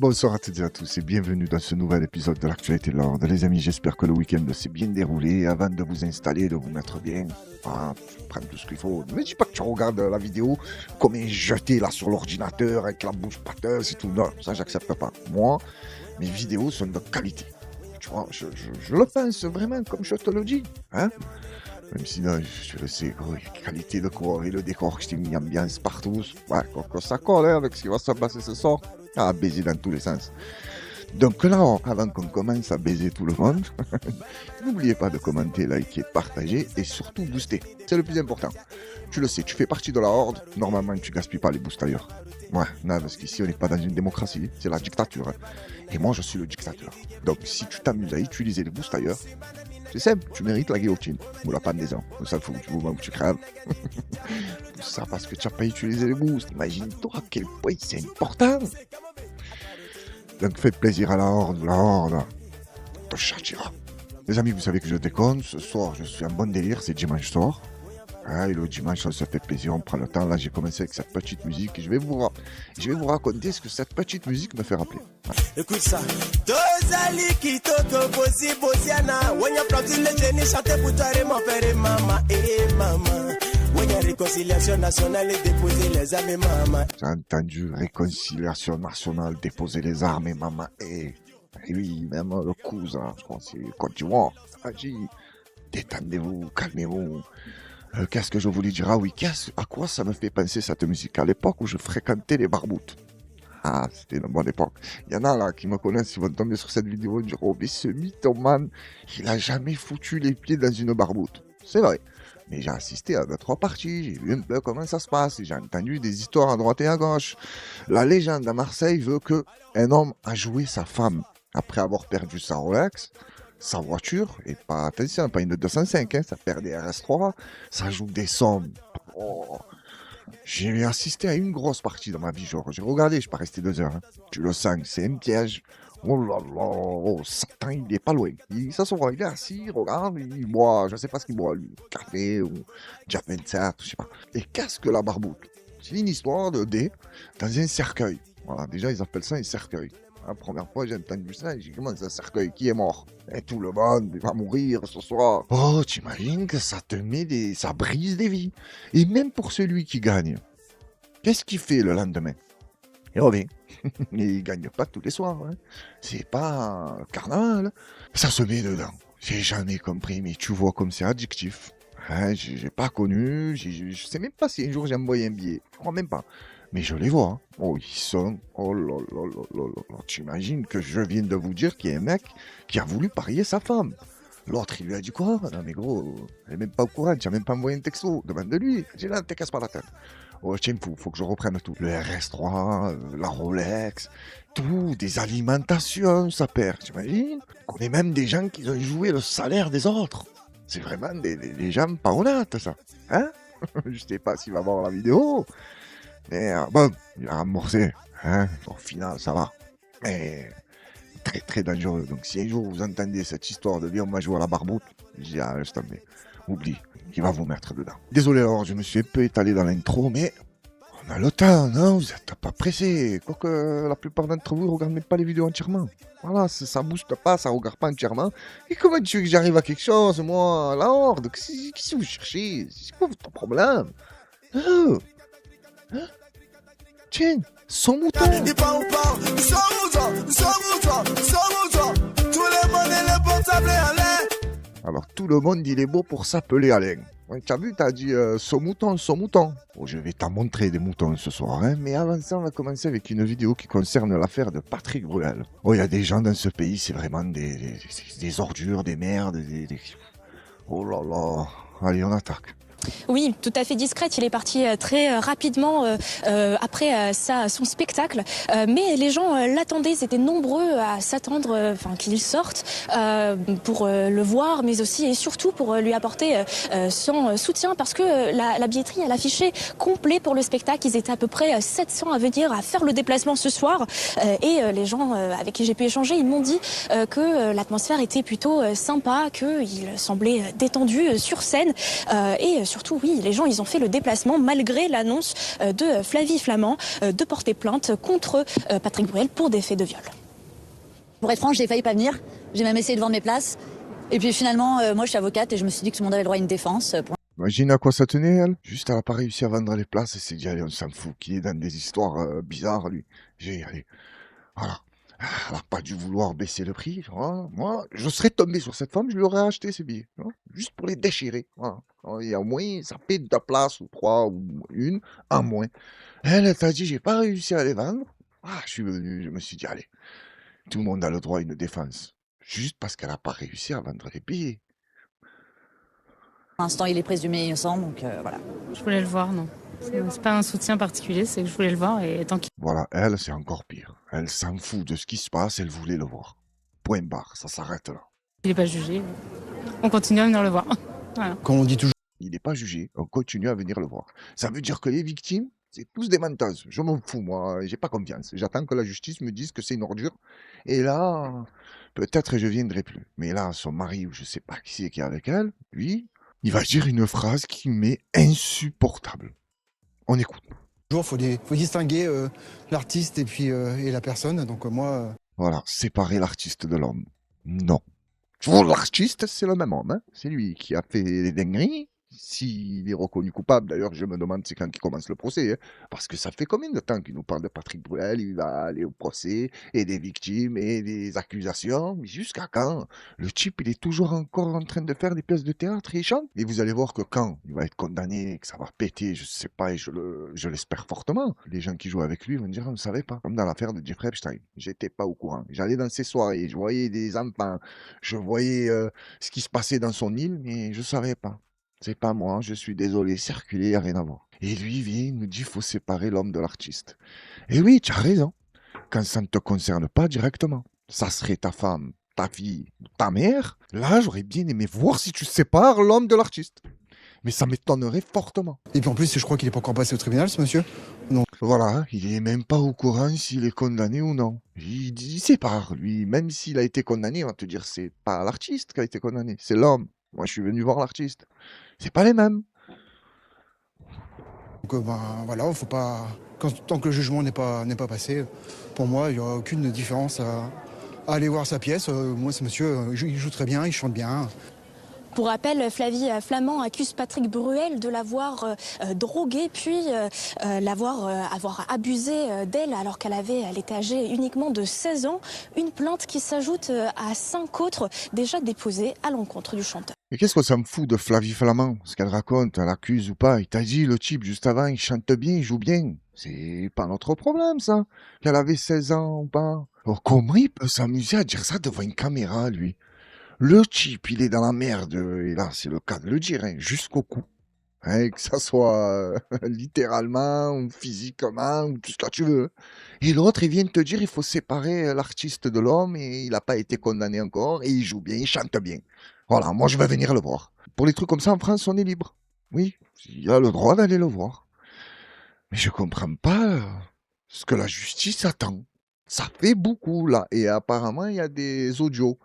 Bonsoir à toutes et à tous et bienvenue dans ce nouvel épisode de l'actualité de l'ordre. Les amis, j'espère que le week-end s'est bien déroulé. Avant de vous installer, de vous mettre bien, prendre tout ce qu'il faut. Ne me dis pas que tu regardes la vidéo comme un jeté là sur l'ordinateur avec la bouche pâteuse et tout. Non, ça j'accepte pas. Moi, mes vidéos sont de qualité. Tu vois, je le pense vraiment comme je te le dis. Hein? Même si non, je le sais, gros, qualité de quoi et le décor que je t'ai mis ambiance partout. Ouais, que ça colle hein, avec ce qui va se passer ce soir. Ah, baiser dans tous les sens. Donc là, avant qu'on commence à baiser tout le monde, n'oubliez pas de commenter, liker, partager et surtout booster. C'est le plus important. Tu le sais, tu fais partie de la horde, normalement tu gaspilles pas les boosts ailleurs. Ouais, non, parce qu'ici on n'est pas dans une démocratie, c'est la dictature. Hein. Et moi je suis le dictateur. Donc si tu t'amuses à utiliser les boosts ailleurs, c'est simple, tu mérites la guillotine ou la pendaison. Ça le fout, tu vois où tu crèves. Tout ça parce que tu n'as pas utilisé les boosts. Imagine-toi à quel point c'est important. Donc faites plaisir à la horde te châtira. Les amis, vous savez que je déconne, ce soir je suis en bon délire, c'est dimanche soir. Ah, et le dimanche on se fait plaisir, on prend le temps. Là j'ai commencé avec cette petite musique et je vais vous raconter ce que cette petite musique me fait rappeler. Voilà. Écoute ça. Tozali kitoko bosi bosiana. Wonya plati le génie chanter pour toi et mon père et maman et maman. Wonya réconciliation nationale et déposer les armes et maman. J'ai entendu réconciliation nationale, déposer les armes et maman et oui, même le cousin, je crois que c'est Côte d'Ivoire. Ça dit, détendez-vous, calmez-vous. Qu'est-ce que je voulais dire? Ah oui, à quoi ça me fait penser cette musique? À l'époque où je fréquentais les barboutes. Ah, c'était une bonne époque. Il y en a là qui me connaissent, ils vont tomber sur cette vidéo et dire « Oh, mais ce mythomane, il a jamais foutu les pieds dans une barboute. » C'est vrai. Mais j'ai assisté à 2-3 parties, j'ai vu un peu comment ça se passe, j'ai entendu des histoires à droite et à gauche. La légende à Marseille veut qu'un homme a joué sa femme après avoir perdu sa Rolex, sa voiture, et pas, attention, pas une 205, hein, ça perd des RS3, ça joue des sommes. Oh. J'ai assisté à une grosse partie dans ma vie, genre, j'ai regardé, je suis pas resté 2 heures. Hein. Tu le sens, c'est un piège. Oh là là, oh, Satan, il est pas loin. Il s'assoit, il est assis, il regarde, il boit, je sais pas ce qu'il boit, lui, café ou Jack 27, je sais pas. Et qu'est-ce que la barboute? C'est une histoire de dés dans un cercueil. Voilà, déjà, ils appellent ça un cercueil. La première fois, j'ai entendu ça, j'ai dit, comment c'est un cercueil? Qui est mort? Et tout le monde va mourir ce soir. Oh, t'imagines que ça te met ça brise des vies. Et même pour celui qui gagne, qu'est-ce qu'il fait le lendemain? Il revient. Il gagne pas tous les soirs. Hein. C'est pas un carnaval. Ça se met dedans. J'ai jamais compris, mais tu vois comme c'est addictif. Hein, j'ai pas connu. Je sais même pas si un jour j'ai envoyé un billet. Je crois même pas. Mais je les vois. Hein. Oh, ils sont. Oh là là là là là. T'imagines que je viens de vous dire qu'il y a un mec qui a voulu parier sa femme. L'autre, il lui a dit quoi? Non mais gros, elle est même pas au courant, tu as même pas envoyé un texto. Demande-lui. J'ai là, ne te casse pas la tête. Oh, tiens, faut que je reprenne tout. Le RS3, la Rolex, tout, des alimentations, ça perd, t'imagines? On connaît même des gens qui ont joué le salaire des autres. C'est vraiment des gens pas honnêtes, ça. Hein? Je sais pas s'il va voir la vidéo. Mais bon, il a remboursé. Hein? Au final, ça va. Mais très très dangereux. Donc si un jour vous entendez cette histoire de dire on va jouer à la barboute, je dis ah, laisse tomber. Oublie, il va vous mettre dedans. Désolé alors, je me suis un peu étalé dans l'intro, mais on a le temps, non? Vous n'êtes pas pressé. Quoique la plupart d'entre vous ne regardent même pas les vidéos entièrement. Voilà, ça booste pas, ça ne regarde pas entièrement. Et comment tu veux que j'arrive à quelque chose, moi, la horde? Qu'est-ce que vous cherchez? C'est quoi votre problème? Oh. Hein? Tiens, son mouton. Il parle ou pas? Tous les monnaies, les portables en l'air. Alors tout le monde il est beau pour s'appeler Alain. Ouais, tu as vu, t'as dit son mouton. Oh, je vais t'en montrer des moutons ce soir, hein, mais avant ça on va commencer avec une vidéo qui concerne l'affaire de Patrick Bruel. Oh, il y a des gens dans ce pays, c'est vraiment des ordures, des merdes, Oh là là, allez on attaque. Oui, tout à fait discrète. Il est parti très rapidement après son spectacle. Mais les gens l'attendaient. Ils étaient nombreux à s'attendre qu'il sorte pour le voir, mais aussi et surtout pour lui apporter son soutien parce que la billetterie, elle affichait complet pour le spectacle. Ils étaient à peu près 700 à venir, à faire le déplacement ce soir. Et les gens avec qui j'ai pu échanger, ils m'ont dit que l'atmosphère était plutôt sympa, qu'il semblait détendu sur scène et surtout, oui, les gens, ils ont fait le déplacement malgré l'annonce de Flavie Flament de porter plainte contre Patrick Bruel pour des faits de viol. Pour être franche, j'ai failli pas venir. J'ai même essayé de vendre mes places. Et puis finalement, moi je suis avocate et je me suis dit que tout le monde avait le droit à une défense. Imagine à quoi ça tenait, elle. Juste, elle a pas réussi à vendre les places et s'est dit, allez, on s'en fout, qu'il est dans des histoires bizarres, lui. Allez, voilà. Elle n'a pas dû vouloir baisser le prix. Voilà. Moi, je serais tombé sur cette femme, je lui aurais acheté ces billets. Hein, juste pour les déchirer. Voilà. Et au moins, ça fait 2 places ou 3 ou une en moins. Elle t'a dit, j'ai pas réussi à les vendre. Ah, je suis venu, je me suis dit, allez, tout le monde a le droit à une défense. Juste parce qu'elle n'a pas réussi à vendre les billets. Pour l'instant, il est présumé innocent, donc voilà. Je voulais le voir, non. C'est pas un soutien particulier, c'est que je voulais le voir et tant qu'il... Voilà, elle, c'est encore pire. Elle s'en fout de ce qui se passe, elle voulait le voir. Point barre, ça s'arrête là. n'est pas jugé, on continue à venir le voir. Voilà. Comme on dit toujours. Il n'est pas jugé, on continue à venir le voir. Ça veut dire que les victimes, c'est tous des menteuses. Je m'en fous, moi, j'ai pas confiance. J'attends que la justice me dise que c'est une ordure. Et là, peut-être je viendrai plus. Mais là, son mari, ou je sais pas qui c'est qui est avec elle, lui, il va dire une phrase qui m'est insupportable. On écoute. Toujours, faut distinguer l'artiste et puis et la personne. Donc moi. Voilà, séparer l'artiste de l'homme. Non. Pour l'artiste, c'est le même homme. Hein. C'est lui qui a fait les dingueries. S'il est reconnu coupable, d'ailleurs, je me demande c'est quand il commence le procès. Hein, parce que ça fait combien de temps qu'il nous parle de Patrick Bruel, il va aller au procès, et des victimes, et des accusations. Mais jusqu'à quand? Le type, il est toujours encore en train de faire des pièces de théâtre et il chante. Et vous allez voir que quand il va être condamné, que ça va péter, je sais pas, et je l'espère fortement, les gens qui jouent avec lui vont dire, on ne savait pas. Comme dans l'affaire de Jeffrey Epstein. J'étais pas au courant. J'allais dans ses soirées, je voyais des enfants, je voyais ce qui se passait dans son île, mais je savais pas. C'est pas moi, je suis désolé, circuler, y a rien à voir. Et lui, vient, il nous dit, faut séparer l'homme de l'artiste. Et oui, tu as raison. Quand ça ne te concerne pas directement, ça serait ta femme, ta fille, ta mère, là, j'aurais bien aimé voir si tu sépares l'homme de l'artiste. Mais ça m'étonnerait fortement. Et puis en plus, je crois qu'il est pas encore passé au tribunal, ce monsieur. Donc voilà, il est même pas au courant s'il est condamné ou non. Il sépare, lui, même s'il a été condamné, on va te dire, c'est pas l'artiste qui a été condamné, c'est l'homme. Moi, je suis venu voir l'artiste. C'est pas les mêmes. ben voilà, faut pas. Tant que le jugement n'est pas passé, pour moi, il n'y aura aucune différence à aller voir sa pièce. Moi, ce monsieur, il joue très bien, il chante bien. Pour rappel, Flavie Flament accuse Patrick Bruel de l'avoir droguée, puis avoir abusé d'elle alors elle était âgée uniquement de 16 ans. Une plainte qui s'ajoute à 5 autres déjà déposées à l'encontre du chanteur. Et qu'est-ce que ça me fout de Flavie Flament? Ce qu'elle raconte, elle accuse ou pas. Il t'a dit, le type, juste avant, il chante bien, il joue bien. C'est pas notre problème, ça. Qu'elle avait 16 ans ou pas. Alors, comment il peut s'amuser à dire ça devant une caméra, lui? Le type, il est dans la merde, et là, c'est le cas de le dire, hein, jusqu'au cou. Hein, que ça soit littéralement, ou physiquement, ou tout ce que tu veux. Et l'autre, il vient de te dire, il faut séparer l'artiste de l'homme, et il n'a pas été condamné encore, et il joue bien, il chante bien. Voilà, moi, je vais venir le voir. Pour les trucs comme ça, en France, on est libre. Oui, il a le droit d'aller le voir. Mais je comprends pas ce que la justice attend. Ça fait beaucoup, là, et apparemment, il y a des audios.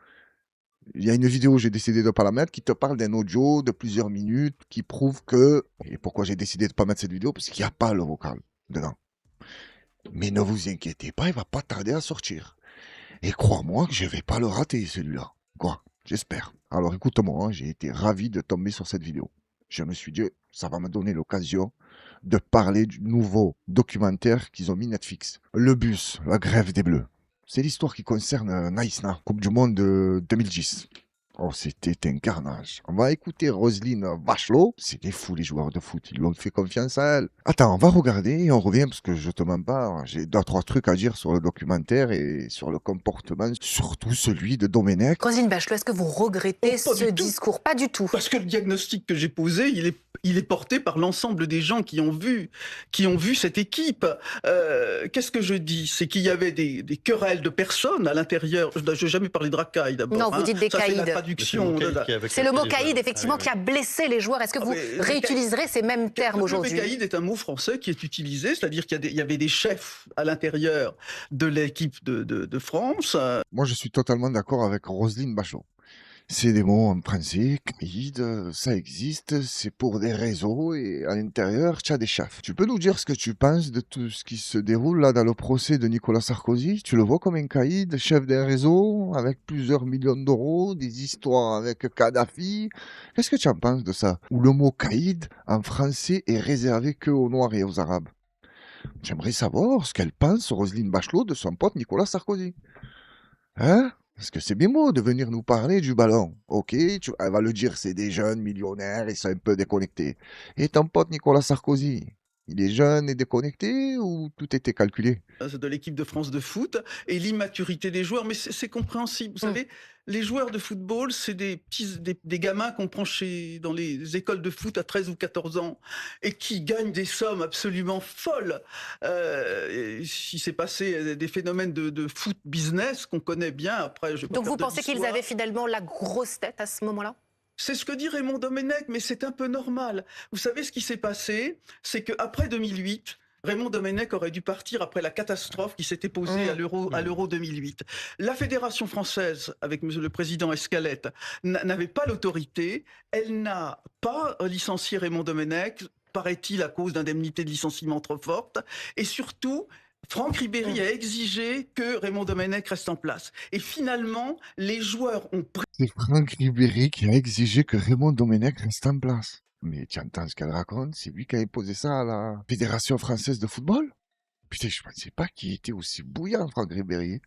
Il y a une vidéo, j'ai décidé de ne pas la mettre, qui te parle d'un audio de plusieurs minutes qui prouve que... Et pourquoi j'ai décidé de ne pas mettre cette vidéo? Parce qu'il n'y a pas le vocal dedans. Mais ne vous inquiétez pas, il va pas tarder à sortir. Et crois-moi que je vais pas le rater, celui-là. Quoi? J'espère. Alors écoute-moi, hein, j'ai été ravi de tomber sur cette vidéo. Je me suis dit, ça va me donner l'occasion de parler du nouveau documentaire qu'ils ont mis Netflix. Le bus, la grève des Bleus. C'est l'histoire qui concerne Naïsna, Coupe du Monde de 2010. Oh, c'était un carnage. On va écouter Roselyne Bachelot. C'est des fous, les joueurs de foot. Ils lui ont fait confiance à elle. Attends, on va regarder et on revient parce que je te mens pas. J'ai 2-3 trucs à dire sur le documentaire et sur le comportement, surtout celui de Domenech. Roselyne Bachelot, est-ce que vous regrettez ce discours? Pas du tout. Parce que le diagnostic que j'ai posé, il est porté par l'ensemble des gens qui ont vu cette équipe. Qu'est-ce que je dis? C'est qu'il y avait des querelles de personnes à l'intérieur. Je n'ai jamais parlé de racailles d'abord. Non, vous dites des caïds. C'est le mot caïd, effectivement, qui a blessé les joueurs. Est-ce que vous réutiliserez ces mêmes termes aujourd'hui? Le caïd est un mot français qui est utilisé, c'est-à-dire qu'il y avait des chefs à l'intérieur de l'équipe de France. Moi, je suis totalement d'accord avec Roselyne Bachelot. C'est des mots en français, caïd, ça existe, c'est pour des réseaux et à l'intérieur, tu as des chefs. Tu peux nous dire ce que tu penses de tout ce qui se déroule là dans le procès de Nicolas Sarkozy? Tu le vois comme un caïd, chef d'un réseau, avec plusieurs millions d'euros, des histoires avec Kadhafi? Qu'est-ce que tu en penses de ça? Où le mot caïd en français est réservé que aux Noirs et aux Arabes. J'aimerais savoir ce qu'elle pense, Roselyne Bachelot, de son pote Nicolas Sarkozy. Hein? Parce que c'est bien beau de venir nous parler du ballon. Ok, elle va le dire, c'est des jeunes millionnaires, ils sont un peu déconnectés. Et ton pote Nicolas Sarkozy, il est jeune et déconnecté ou tout était calculé? De l'équipe de France de foot et l'immaturité des joueurs, mais c'est compréhensible. Vous savez, les joueurs de football, c'est des gamins qu'on prend dans les écoles de foot à 13 ou 14 ans et qui gagnent des sommes absolument folles. Il s'est passé des phénomènes de foot business qu'on connaît bien. Après, je vais pas Donc faire vous de pensez qu'ils l'histoire. avaient finalement la grosse tête à ce moment-là? C'est ce que dit Raymond Domenech, mais c'est un peu normal. Vous savez ce qui s'est passé, c'est qu'après 2008, Raymond Domenech aurait dû partir après la catastrophe qui s'était posée à l'Euro 2008. La Fédération française, avec monsieur le président Escalette, n'avait pas l'autorité. Elle n'a pas licencié Raymond Domenech, paraît-il, à cause d'indemnités de licenciement trop fortes. Et surtout, Franck Ribéry a exigé que Raymond Domenech reste en place. Et finalement, les joueurs ont C'est Franck Ribéry qui a exigé que Raymond Domenech reste en place. Mais tu entends ce qu'elle raconte? C'est lui qui a imposé ça à la Fédération française de football? Putain, je pensais pas qu'il était aussi bouillant, Franck Ribéry.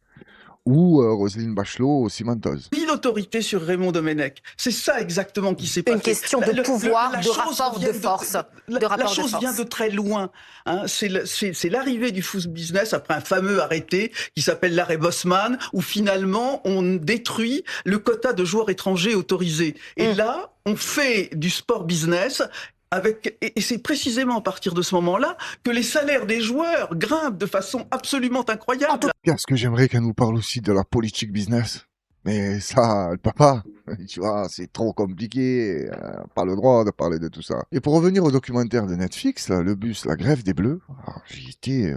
Ou Roselyne Bachelot aussi menteuse. mis l'autorité sur Raymond Domenech. C'est ça exactement qui s'est passé. Une question de pouvoir, de rapport de force. La chose vient de très loin. Hein. C'est l'arrivée du food business après un fameux arrêté qui s'appelle l'arrêt Bosman, où finalement on détruit le quota de joueurs étrangers autorisés. Et là, on fait du sport business. Et c'est précisément à partir de ce moment-là que les salaires des joueurs grimpent de façon absolument incroyable. Qu'est-ce que j'aimerais qu'elle nous parle aussi de la politique business. Mais ça, elle peut pas. Tu vois, c'est trop compliqué. Pas le droit de parler de tout ça. Et pour revenir au documentaire de Netflix, là, le bus, la grève des Bleus, alors, j'y étais.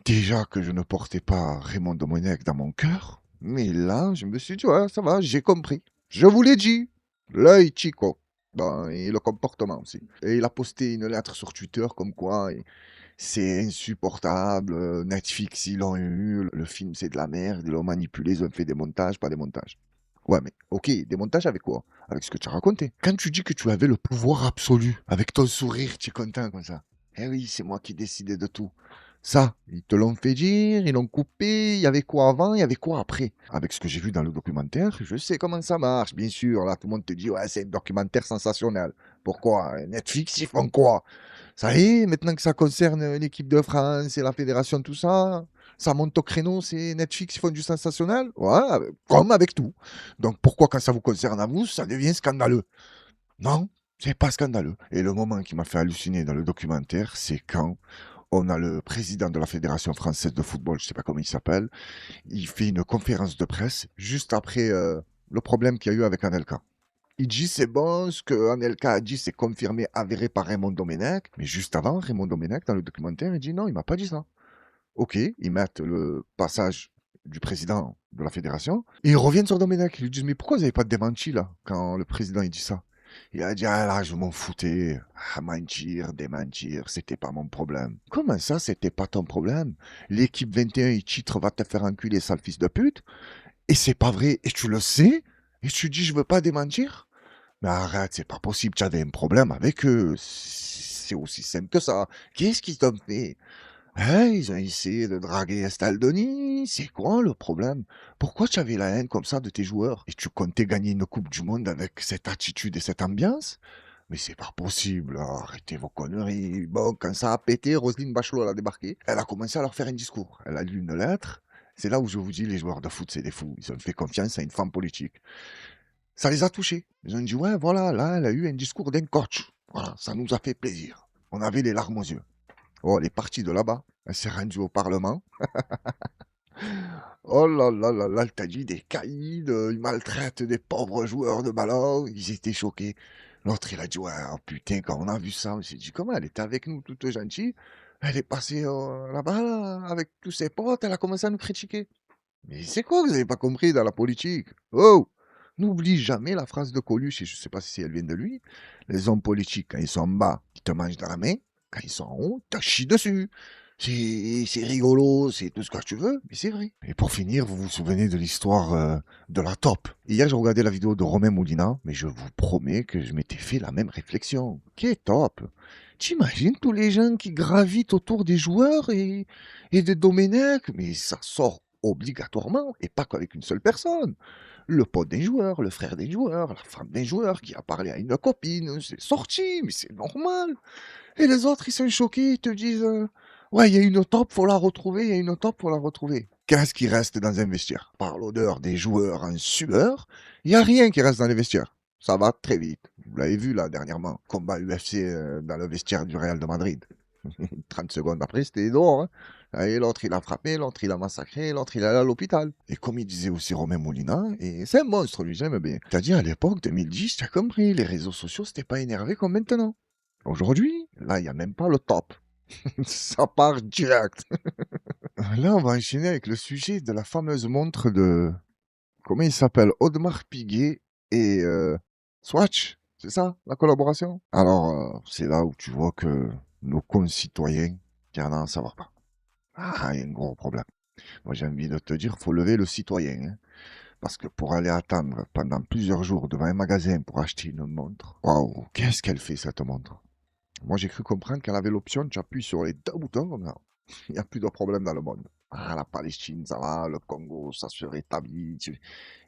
Déjà que je ne portais pas Raymond Domenech dans mon cœur. Mais là, je me suis dit, ouais, ça va, j'ai compris. Je vous l'ai dit. L'œil chico. Ben, et le comportement aussi. Et il a posté une lettre sur Twitter comme quoi c'est insupportable. Netflix, ils l'ont eu. Le film, c'est de la merde. Ils l'ont manipulé. Ils ont fait des montages, pas des montages. Ouais, mais ok, des montages avec quoi? Avec ce que tu as raconté. Quand tu dis que tu avais le pouvoir absolu, avec ton sourire, tu es content comme ça. Eh oui, c'est moi qui décidais de tout. Ça, ils te l'ont fait dire, ils l'ont coupé, il y avait quoi avant, il y avait quoi après. Avec ce que j'ai vu dans le documentaire, je sais comment ça marche, bien sûr. Là, tout le monde te dit, ouais, c'est un documentaire sensationnel. Pourquoi? Netflix, ils font quoi? Ça y est, maintenant que ça concerne l'équipe de France et la fédération, tout ça, ça monte au créneau, c'est Netflix, ils font du sensationnel? Ouais, comme avec tout. Donc pourquoi quand ça vous concerne à vous, ça devient scandaleux? Non, c'est pas scandaleux. Et le moment qui m'a fait halluciner dans le documentaire, c'est quand on a le président de la Fédération française de football, je sais pas comment il s'appelle, il fait une conférence de presse juste après le problème qu'il y a eu avec Anelka. Il dit c'est bon, ce que Anelka a dit c'est confirmé, avéré par Raymond Domenech, mais juste avant, Raymond Domenech, dans le documentaire, il dit non, il m'a pas dit ça. Ok, ils mettent le passage du président de la fédération, et ils reviennent sur Domenech. Ils lui disent mais pourquoi vous n'avez pas de démenti là, quand le président il dit ça? Il a dit, ah là, je m'en foutais. Ah, mentir, démentir, c'était pas mon problème. Comment ça, c'était pas ton problème? L'équipe 21 et titre va te faire enculer, sale fils de pute. Et c'est pas vrai. Et tu le sais? Et tu dis, je veux pas démentir? Mais arrête, c'est pas possible. Tu avais un problème avec eux. C'est aussi simple que ça. Qu'est-ce qu'ils t'ont fait? Hein, ils ont essayé de draguer Estaldoni. C'est quoi le problème? Pourquoi tu avais la haine comme ça de tes joueurs? Et tu comptais gagner une Coupe du Monde avec cette attitude et cette ambiance? Mais c'est pas possible, arrêtez vos conneries. Bon, quand ça a pété, Roselyne Bachelot elle a débarqué. Elle a commencé à leur faire un discours. Elle a lu une lettre. C'est là où je vous dis, les joueurs de foot, c'est des fous. Ils ont fait confiance à une femme politique. Ça les a touchés. Ils ont dit, ouais, voilà, là, elle a eu un discours d'un coach. Voilà, ça nous a fait plaisir. On avait les larmes aux yeux. Oh, elle est partie de là-bas. Elle s'est rendue au Parlement. Oh là là là là, elle t'a dit des caïds, ils maltraitent des pauvres joueurs de ballon. Ils étaient choqués. L'autre, il a dit, ouais, oh putain, quand on a vu ça, on s'est dit, comment elle était avec nous, toute gentille. Elle est passée là-bas, là, avec tous ses potes, elle a commencé à nous critiquer. Mais c'est quoi que vous n'avez pas compris dans la politique? Oh! N'oublie jamais la phrase de Coluche, et je ne sais pas si elle vient de lui. Les hommes politiques, quand ils sont en bas, ils te mangent dans la main. Quand ils sont en haut, ils te chient dessus. C'est rigolo, c'est tout ce que tu veux, mais c'est vrai. Et pour finir, vous vous souvenez de l'histoire de la top. Hier, j'ai regardé la vidéo de Romain Molina, mais je vous promets que je m'étais fait la même réflexion. Qu'est top. T'imagines tous les gens qui gravitent autour des joueurs et de Domenech, mais ça sort obligatoirement, et pas qu'avec une seule personne. Le pote des joueurs, le frère des joueurs, la femme des joueurs qui a parlé à une copine, c'est sorti, mais c'est normal. Et les autres, ils sont choqués, ils te disent ouais, il y a une top, faut la retrouver, il y a une top, faut la retrouver. Qu'est-ce qui reste dans un vestiaire? Par l'odeur des joueurs en sueur, il n'y a rien qui reste dans les vestiaires. Ça va très vite. Vous l'avez vu là dernièrement, combat UFC dans le vestiaire du Real de Madrid. 30 secondes après, c'était dehors. Hein. Et l'autre, il a frappé, l'autre, il a massacré, l'autre, il est allé à l'hôpital. Et comme il disait aussi Romain Molina, et c'est un monstre, lui, j'aime bien. C'est-à-dire, à l'époque, 2010, tu as compris, les réseaux sociaux, c'était pas énervé comme maintenant. Aujourd'hui, là, il n'y a même pas le top. Ça part direct. Là, on va enchaîner avec le sujet de la fameuse montre de... Comment il s'appelle? Audemars Piguet et Swatch. C'est ça, la collaboration? Alors, c'est là où tu vois que nos concitoyens, il y en a à savoir pas. Ah, il y a un gros problème. Moi, j'ai envie de te dire, faut lever le citoyen. Hein. Parce que pour aller attendre pendant plusieurs jours devant un magasin pour acheter une montre, waouh, qu'est-ce qu'elle fait cette montre? Moi, j'ai cru comprendre qu'elle avait l'option, tu appuies sur les deux boutons, comme ça. Il n'y a plus de problème dans le monde. Ah, la Palestine, ça va, le Congo, ça se rétablit,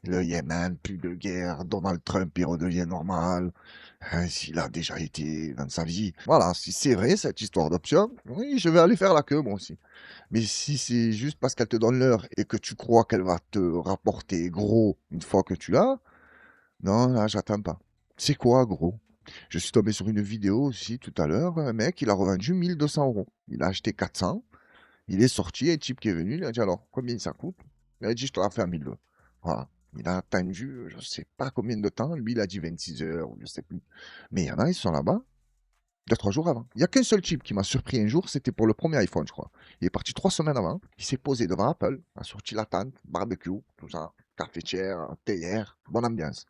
le Yémen, plus de guerre, Donald Trump, il redevient normal, hein, s'il a déjà été dans sa vie. Voilà, si c'est vrai, cette histoire d'option, oui, je vais aller faire la queue, moi aussi. Mais si c'est juste parce qu'elle te donne l'heure et que tu crois qu'elle va te rapporter gros une fois que tu l'as, non, là, j'attends pas. C'est quoi, gros? Je suis tombé sur une vidéo aussi tout à l'heure, un mec, il a revendu 1200 euros. Il a acheté 400, il est sorti, un type qui est venu, il a dit alors, combien ça coûte? Il a dit, je te la fais à 1002. Voilà. Il a attendu, je ne sais pas combien de temps, lui il a dit 26 heures, ou je ne sais plus. Mais il y en a, ils sont là-bas, 2-3 jours avant. Il n'y a qu'un seul type qui m'a surpris un jour, c'était pour le premier iPhone, je crois. Il est parti 3 semaines avant, il s'est posé devant Apple, a sorti la tente, barbecue, tout ça, cafetière, théière, bonne ambiance.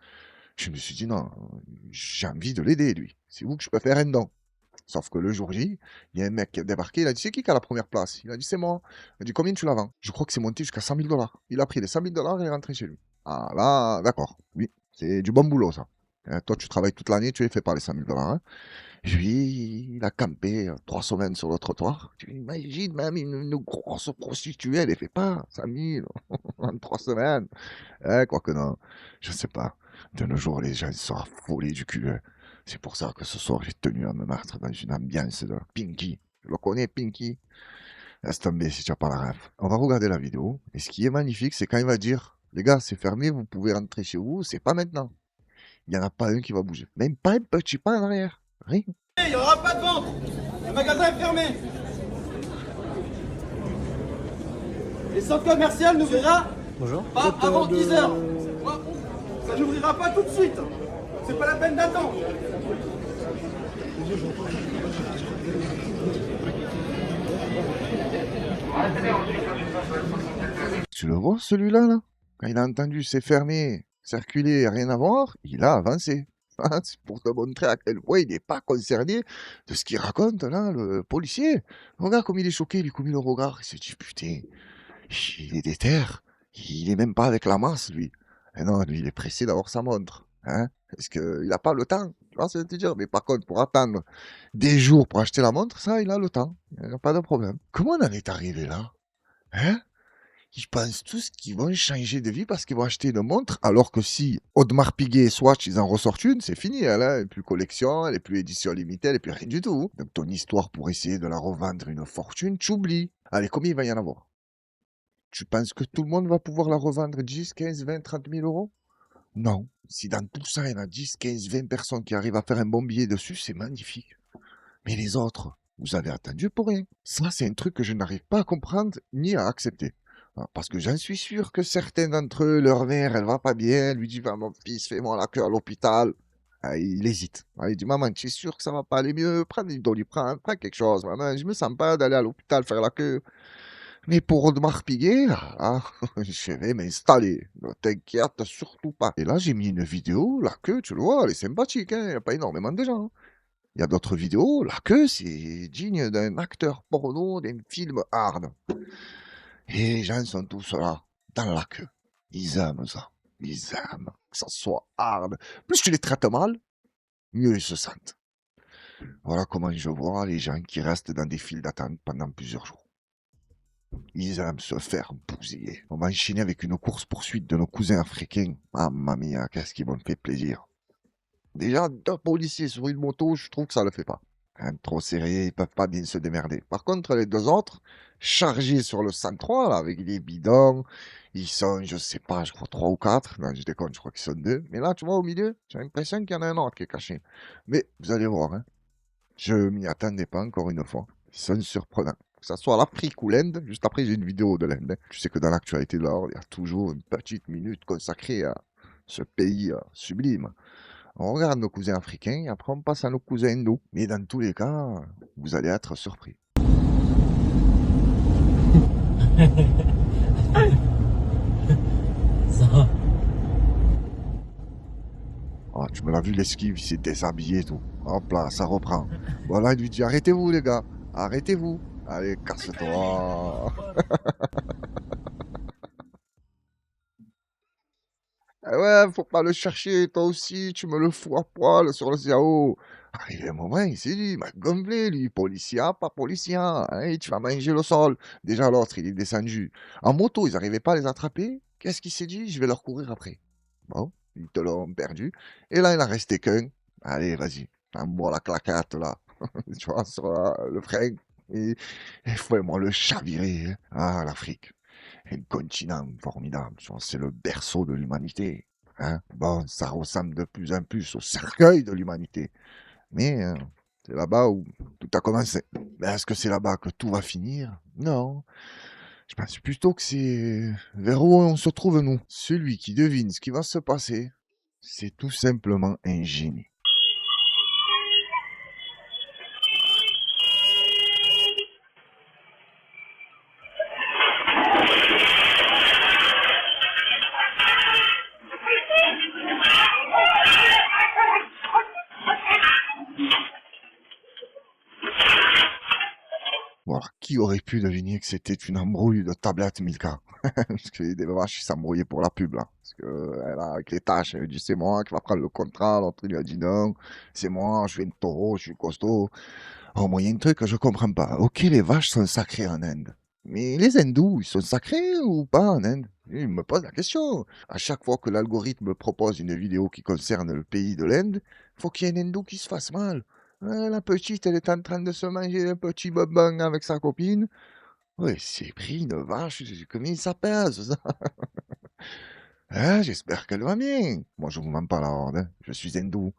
Je me suis dit, non, j'ai envie de l'aider, lui. C'est où que je peux faire un don. Sauf que le jour J, il y a un mec qui est débarqué, il a dit, c'est qui a la première place? Il a dit, c'est moi. Il a dit, combien tu la vends? Je crois que c'est monté jusqu'à 100 000 $. Il a pris les 100 000 $ et est rentré chez lui. Ah là, d'accord, oui, c'est du bon boulot, ça. Toi, tu travailles toute l'année, tu es fait par les 100 000 $. Hein. Lui, il a campé 3 semaines sur le trottoir. Tu imagines même une grosse prostituée, elle ne fait pas 100 000 en 3 semaines. Quoique non, je sais pas. De nos jours, les gens sont affolés du cul. Hein. C'est pour ça que ce soir, j'ai tenu à me mettre dans une ambiance de Pinky. Je le connais, Pinky. Laisse tomber si tu n'as pas la ref. On va regarder la vidéo. Et ce qui est magnifique, c'est quand il va dire, les gars, c'est fermé, vous pouvez rentrer chez vous, c'est pas maintenant. Il n'y en a pas un qui va bouger. Même pas un petit pas en arrière. Rien. Il n'y aura pas de vente. Le magasin est fermé. Les centres commerciaux n'ouvrira pas avant 10 heures. Ça n'ouvrira pas tout de suite. C'est pas la peine d'attendre. Tu le vois celui-là là? Quand il a entendu c'est fermé, circuler, rien à voir, il a avancé. Ah, c'est pour te montrer à quel point il n'est pas concerné de ce qu'il raconte là, le policier. Regarde comme il est choqué, il est comme le regard. Il se dit putain, il est déter. Il est même pas avec la masse lui. Et non, lui il est pressé d'avoir sa montre. Hein? Parce qu'il n'a pas le temps. Tu vois ce que je veux te dire? Mais par contre, pour attendre des jours pour acheter la montre, ça, il a le temps. Il n'y a pas de problème. Comment on en est arrivé là? Hein? Ils pensent tous qu'ils vont changer de vie parce qu'ils vont acheter une montre, alors que si Audemars Piguet et Swatch, ils en ressortent une, c'est fini, elle n'est plus collection, elle n'est plus édition limitée, elle n'est plus rien du tout. Donc ton histoire pour essayer de la revendre une fortune, tu oublies. Allez, combien il va y en avoir? Tu penses que tout le monde va pouvoir la revendre 10, 15, 20, 30 000 euros? Non. Si dans tout ça, il y en a 10, 15, 20 personnes qui arrivent à faire un bon billet dessus, c'est magnifique. Mais les autres, vous avez attendu pour rien. Ça, c'est un truc que je n'arrive pas à comprendre ni à accepter. Parce que j'en suis sûr que certains d'entre eux, leur mère, elle va pas bien, elle lui dit, va mon fils, fais-moi la queue à l'hôpital. Ah, il hésite. Ah, il dit, maman, tu es sûr que ça va pas aller mieux? Prends une doliprane, prends quelque chose. Maman, je me sens pas d'aller à l'hôpital faire la queue. Mais pour Audemars Piguet, là, je vais m'installer. Ne t'inquiète surtout pas. Et là, j'ai mis une vidéo, la queue, tu le vois, elle est sympathique, hein, il n'y a pas énormément de gens. Il y a d'autres vidéos, la queue, c'est digne d'un acteur porno, d'un film hard. Et les gens sont tous là, dans la queue. Ils aiment ça. Ils aiment que ça soit hard. Plus tu les traites mal, mieux ils se sentent. Voilà comment je vois les gens qui restent dans des files d'attente pendant plusieurs jours. Ils aiment se faire bousiller. On va enchaîner avec une course-poursuite de nos cousins africains. Mamma mia, qu'est-ce qui me fait plaisir. Déjà, 2 policiers sur une moto, je trouve que ça le fait pas. Hein, trop serré, ils peuvent pas bien se démerder. Par contre, les 2 autres, chargés sur le 103, là, avec des bidons, ils sont, je sais pas, je crois 3 ou 4. Non, je déconne, je crois qu'ils sont 2. Mais là, tu vois, au milieu, j'ai l'impression qu'il y en a un autre qui est caché. Mais, vous allez voir, hein, je m'y attendais pas encore une fois. Ils sont surprenants. Que ça soit l'Afrique ou l'Inde, juste après j'ai une vidéo de l'Inde. Hein. Tu sais que dans l'actualité de l'or, il y a toujours une petite minute consacrée à ce pays sublime. On regarde nos cousins africains et après on passe à nos cousins hindous. Mais dans tous les cas, vous allez être surpris. Ça. Ah, tu me l'as vu l'esquive, il s'est déshabillé et tout. Hop là, ça reprend. Voilà, il lui dit arrêtez-vous les gars, arrêtez-vous. Allez, casse-toi. Eh ouais, faut pas le chercher, toi aussi, tu me le fous à poil sur le CAO. Arrivé un moment, il s'est dit, il m'a gonflé, lui, policier, pas policier, hein, tu vas manger le sol. Déjà, l'autre, il est descendu. En moto, ils n'arrivaient pas à les attraper. Qu'est-ce qu'il s'est dit? Je vais leur courir après. Bon, ils te l'ont perdu. Et là, il en restait qu'un. Allez, vas-y, envoie la claquette, là. Tu vois, sur le frein. Et fais-moi le chavirer. Hein. Ah, l'Afrique. Un continent formidable, tu vois, c'est le berceau de l'humanité. Hein. Bon, ça ressemble de plus en plus au cercueil de l'humanité. Mais c'est là-bas où tout a commencé. Mais est-ce que c'est là-bas que tout va finir? Non. Je pense plutôt que c'est vers où on se trouve nous. Celui qui devine ce qui va se passer, c'est tout simplement un génie. Voilà, qui aurait pu deviner que c'était une embrouille de tablette Milka? Parce que des vaches, ils s'embrouillaient pour la pub, là. Parce que, elle a, avec les tâches, elle a dit c'est moi qui va prendre le contrat, l'autre il lui a dit non, c'est moi, je fais une taureau, je suis costaud. Oh, moi, il y a un truc que je comprends pas. Ok, les vaches sont sacrées en Inde. Mais les hindous, ils sont sacrés ou pas en Inde? Il me pose la question. À chaque fois que l'algorithme propose une vidéo qui concerne le pays de l'Inde, faut qu'il y ait un hindou qui se fasse mal. La petite, elle est en train de se manger un petit bonbon avec sa copine. Oui, c'est pris une vache, combien ça pèse, ça? Hein, j'espère qu'elle va bien. Moi, je vous mens pas la horde, hein. Je suis hindou.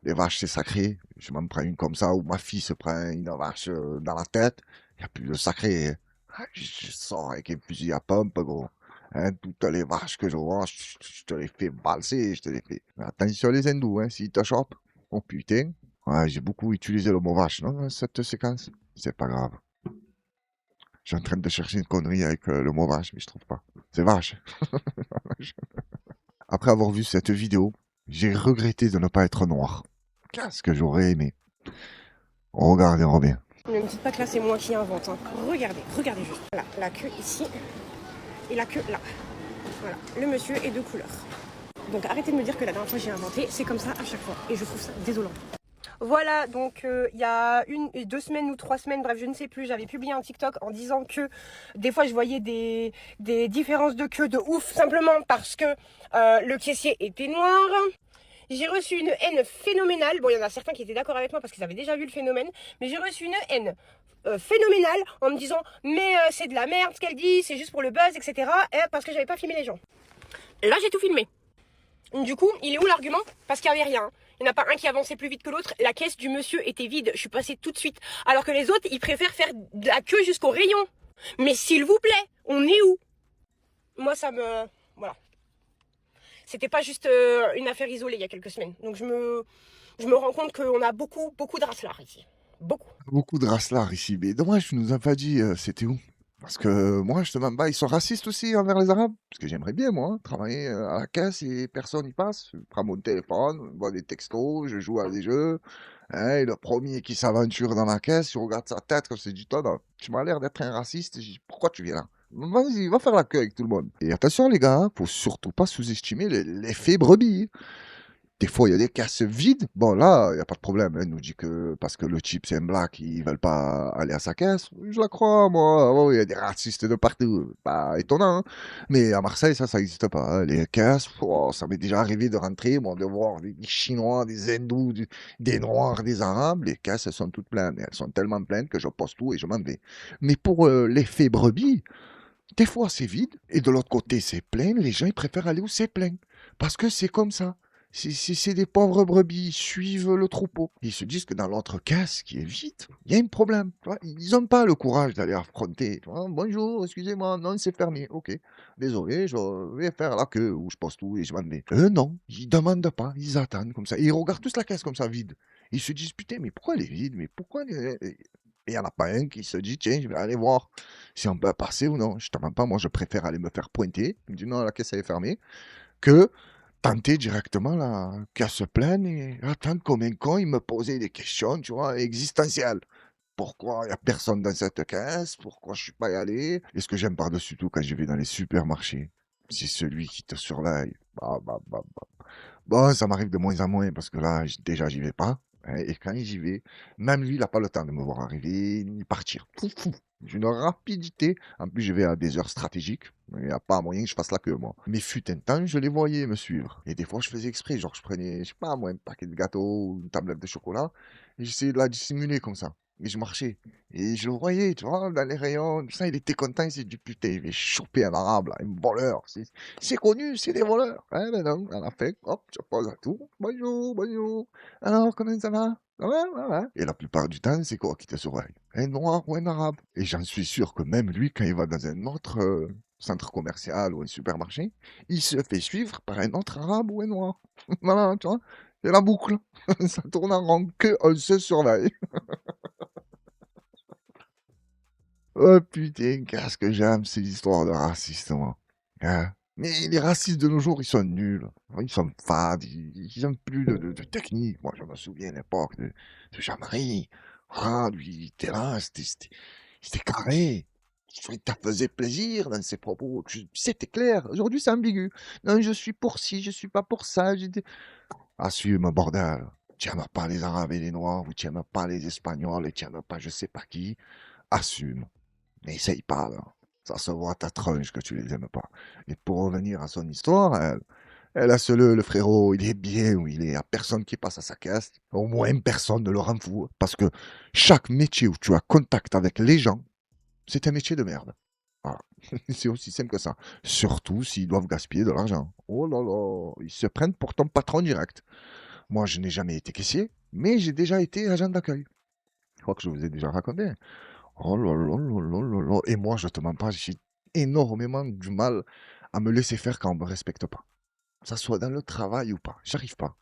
Les vaches, c'est sacré. Je m'en prends une comme ça, ou ma fille se prend une vache dans la tête. Il n'y a plus de sacré. Hein. Je sors avec un fusil à pompe, gros. Hein, toutes les vaches que je vois, je te les fais valser, je te les fais. Mais attention les hindous, hein, s'ils te chopent. Oh putain. Ouais, j'ai beaucoup utilisé le mot vache, non, dans cette séquence. C'est pas grave. Je suis en train de chercher une connerie avec le mot vache, mais je trouve pas. C'est vache. Après avoir vu cette vidéo, j'ai regretté de ne pas être noir. Qu'est-ce que j'aurais aimé. Regardez, on revient. Ne me dites pas que là c'est moi qui invente. Hein. Regardez, regardez juste. Voilà, la queue ici et la queue là. Voilà, le monsieur est de couleur. Donc arrêtez de me dire que la dernière fois j'ai inventé, c'est comme ça à chaque fois. Et je trouve ça désolant. Voilà, donc il y a 2 semaines ou 3 semaines, bref, je ne sais plus, j'avais publié un TikTok en disant que des fois je voyais des différences de queue de ouf, simplement parce que le caissier était noir. J'ai reçu une haine phénoménale. Bon, il y en a certains qui étaient d'accord avec moi parce qu'ils avaient déjà vu le phénomène, mais j'ai reçu une haine phénoménale en me disant mais c'est de la merde ce qu'elle dit, c'est juste pour le buzz, etc. Et parce que j'avais pas filmé les gens. Là, j'ai tout filmé. Du coup, il est où l'argument? Parce qu'il n'y avait rien. Il n'y en a pas un qui avançait plus vite que l'autre. La caisse du monsieur était vide. Je suis passée tout de suite. Alors que les autres, ils préfèrent faire de la queue jusqu'au rayon. Mais s'il vous plaît, on est où? Moi, ça me... Voilà. C'était pas juste une affaire isolée il y a quelques semaines. Donc je me rends compte qu'on a beaucoup de raslards ici. Beaucoup. Beaucoup de raslards ici. Mais dommage, tu nous as pas dit c'était où. Parce que moi, je te demande pas, ils sont racistes aussi envers les Arabes. Parce que j'aimerais bien, moi, travailler à la caisse et personne n'y passe. Je prends mon téléphone, je vois des textos, je joue à des jeux. Hein, et le premier qui s'aventure dans la caisse, je regarde sa tête, comme c'est du toi, tu m'as l'air d'être un raciste. Je dis, pourquoi tu viens là? Vas-y, va faire la queue avec tout le monde. Et attention, les gars, faut surtout pas sous-estimer l'effet brebis. Des fois, il y a des caisses vides. Bon, là, il n'y a pas de problème. Elle nous dit que parce que le type, c'est un black, ils veulent pas aller à sa caisse. Je la crois, moi. Oh, il y a des racistes de partout. Pas étonnant. Hein. Mais à Marseille, ça n'existe pas. Hein. Les caisses, oh, ça m'est déjà arrivé de rentrer, moi, de voir des Chinois, des Hindous, des Noirs, des Arabes. Les caisses, elles sont toutes pleines. Elles sont tellement pleines que je pose tout et je m'en vais. Mais pour l'effet brebis, des fois, c'est vide. Et de l'autre côté, c'est plein. Les gens, ils préfèrent aller où c'est plein. Parce que c'est comme ça. C'est des pauvres brebis, ils suivent le troupeau. Ils se disent que dans l'autre caisse, qui est vide, il y a un problème. Tu vois. Ils n'ont pas le courage d'aller affronter. Tu vois. Bonjour, excusez-moi, non, c'est fermé. Ok, désolé, je vais faire la queue où je pose tout et je m'en vais. Eux, non, ils demandent pas, ils attendent comme ça. Ils regardent tous la caisse comme ça, vide. Ils se disent, putain, mais pourquoi elle est vide? Mais pourquoi elle est... Et il n'y en a pas un qui se dit, tiens, je vais aller voir si on peut passer ou non. Je te mens pas, moi, je préfère aller me faire pointer. Il me dit, non, la caisse, elle est fermée. Que tenter directement la casse pleine et attendre comme un con, il me posait des questions, tu vois, existentielles. Pourquoi il n'y a personne dans cette caisse? Pourquoi je suis pas allé? Et ce que j'aime par-dessus tout quand je vais dans les supermarchés, c'est celui qui te surveille. Bon, ça m'arrive de moins en moins parce que là, déjà, j'y vais pas. Hein, et quand j'y vais, même lui, il n'a pas le temps de me voir arriver ni partir. Fou, fou. J'ai une rapidité. En plus, je vais à des heures stratégiques. Il n'y a pas moyen que je fasse la queue, moi. Mais fut un temps, je les voyais me suivre. Et des fois, je faisais exprès. Genre, je prenais, je sais pas, moi, un paquet de gâteaux ou une tablette de chocolat. Et j'essayais de la dissimuler comme ça. Et je marchais. Et je le voyais, tu vois, dans les rayons. Tout ça, il était content. Il s'est dit, putain, il va choper un arabe, là, un voleur. C'est connu, c'est des voleurs. Hein, mais non, à la fin, hop, je pose à tout. Bonjour, bonjour. Alors, comment ça va? Ouais, ouais, ouais. Et la plupart du temps, c'est quoi qui te surveille? Un noir ou un arabe? Et j'en suis sûr que même lui, quand il va dans un autre centre commercial ou un supermarché, il se fait suivre par un autre arabe ou un noir. Voilà, tu vois, c'est la boucle. Ça tourne en rond, que on se surveille. Oh putain, qu'est-ce que j'aime ces histoires de racistes, moi. Hein. Mais les racistes de nos jours, ils sont nuls. Ils sont fades, ils n'ont plus de technique. Moi, je me souviens à l'époque de Jean-Marie. Ah, lui, il était là, c'était carré. Il te faisait plaisir dans ses propos. C'était clair. Aujourd'hui, c'est ambigu. Non, je suis pour ci, je suis pas pour ça. Assume, bordel. Tu n'aimes pas les Arabes et les Noirs, ou tu n'aimes pas les Espagnols, et tu n'aimes pas je sais pas qui. Assume. Mais essaye pas, là. Ça se voit à ta tronche que tu les aimes pas. Et pour revenir à son histoire, elle a le frérot, il est bien où il est. Il n'y a personne qui passe à sa caisse. Au moins, personne ne le rend fou. Parce que chaque métier où tu as contact avec les gens, c'est un métier de merde. Voilà. C'est aussi simple que ça. Surtout s'ils doivent gaspiller de l'argent. Oh là là, ils se prennent pour ton patron direct. Moi, je n'ai jamais été caissier, mais j'ai déjà été agent d'accueil. Je crois que je vous ai déjà raconté. Oh là là là là là là. Et moi, je te mens pas, j'ai énormément du mal à me laisser faire quand on me respecte pas. Que ça soit dans le travail ou pas, j'arrive pas.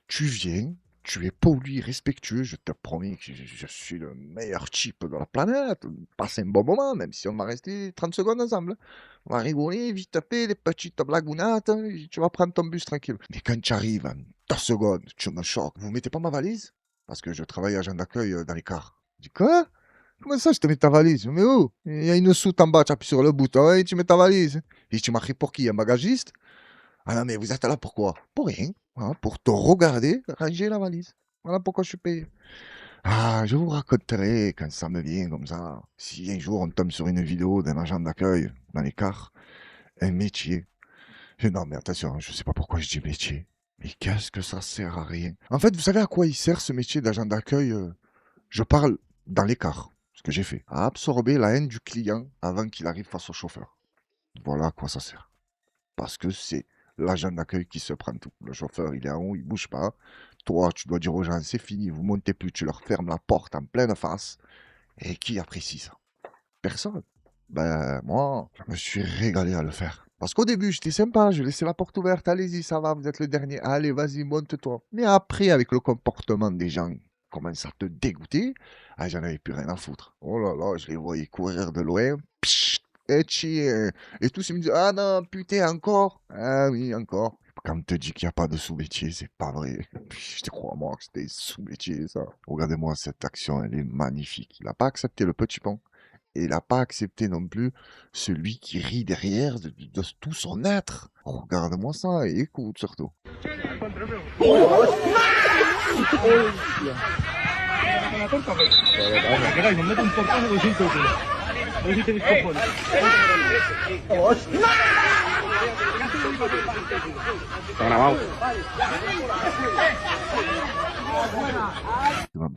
Tu viens, tu es poli, respectueux, je te promets que je suis le meilleur type de la planète. Passe un bon moment, même si on va rester 30 secondes ensemble. On va rigoler, vite taper, des petites blagounettes, tu vas prendre ton bus tranquille. Mais quand tu arrives en 2 secondes, tu me choques. Vous mettez pas ma valise? Parce que je travaille agent d'accueil dans les cars. Je dis quoi? Comment ça, je te mets ta valise? Mais où? Il y a une soute en bas, tu appuies sur le bouton et tu mets ta valise. Et tu m'as pris pour qui? Un bagagiste? Ah non, mais vous êtes là pourquoi? Pour rien. Hein, pour te regarder ranger la valise. Voilà pourquoi je suis payé. Ah, je vous raconterai quand ça me vient comme ça. Si un jour on tombe sur une vidéo d'un agent d'accueil dans les cars, un métier. Non, mais attention, je sais pas pourquoi je dis métier. Mais qu'est-ce que ça sert à rien? En fait, vous savez à quoi il sert ce métier d'agent d'accueil? Je parle dans les cars. Ce que j'ai fait, à absorber la haine du client avant qu'il arrive face au chauffeur. Voilà à quoi ça sert. Parce que c'est l'agent d'accueil qui se prend tout. Le chauffeur, il est en haut, il bouge pas. Toi, tu dois dire aux gens, c'est fini, vous montez plus, tu leur fermes la porte en pleine face. Et qui apprécie ça? Personne. Ben, moi, je me suis régalé à le faire. Parce qu'au début, j'étais sympa, je laissais la porte ouverte, allez-y, ça va, vous êtes le dernier, allez, vas-y, monte-toi. Mais après, avec le comportement des gens, commence à te dégoûter, ah, j'en avais plus rien à foutre. Oh là là, je les voyais courir de loin, psh, Et chier. Et tous, ils me disent, ah non, putain, encore. Ah oui, encore. Quand on te dit qu'il n'y a pas de sous-métier, c'est pas vrai. Je te crois, moi, que c'était sous-métier, ça. Regardez-moi cette action, elle est magnifique. Il n'a pas accepté le petit pont. Et il n'a pas accepté non plus celui qui rit derrière de tout son être. Regarde-moi ça et écoute surtout.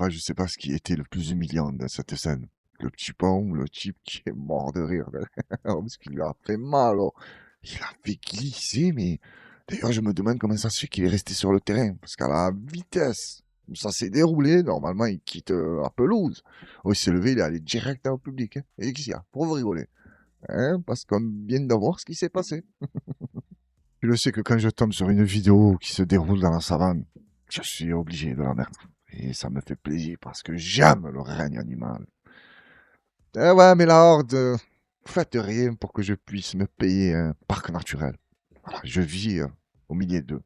Je sais pas ce qui était le plus humiliant dans cette scène. Le petit pont ou le type qui est mort de rire. Parce qu'il lui a fait mal. Oh. Il a fait glisser, mais... D'ailleurs, je me demande comment ça se fait qu'il est resté sur le terrain. Parce qu'à la vitesse où ça s'est déroulé, normalement, il quitte la pelouse. Oh, il s'est levé, il est allé direct dans le public. Hein. Et qu'est-ce qu'il y a? Pour vous rigoler. Hein, parce qu'on vient de voir ce qui s'est passé. Je le sais que quand je tombe sur une vidéo qui se déroule dans la savane, je suis obligé de la mettre. Et ça me fait plaisir parce que j'aime le règne animal. Eh ouais, mais la Horde, faites rien pour que je puisse me payer un parc naturel. Voilà, je vis au milieu d'eux.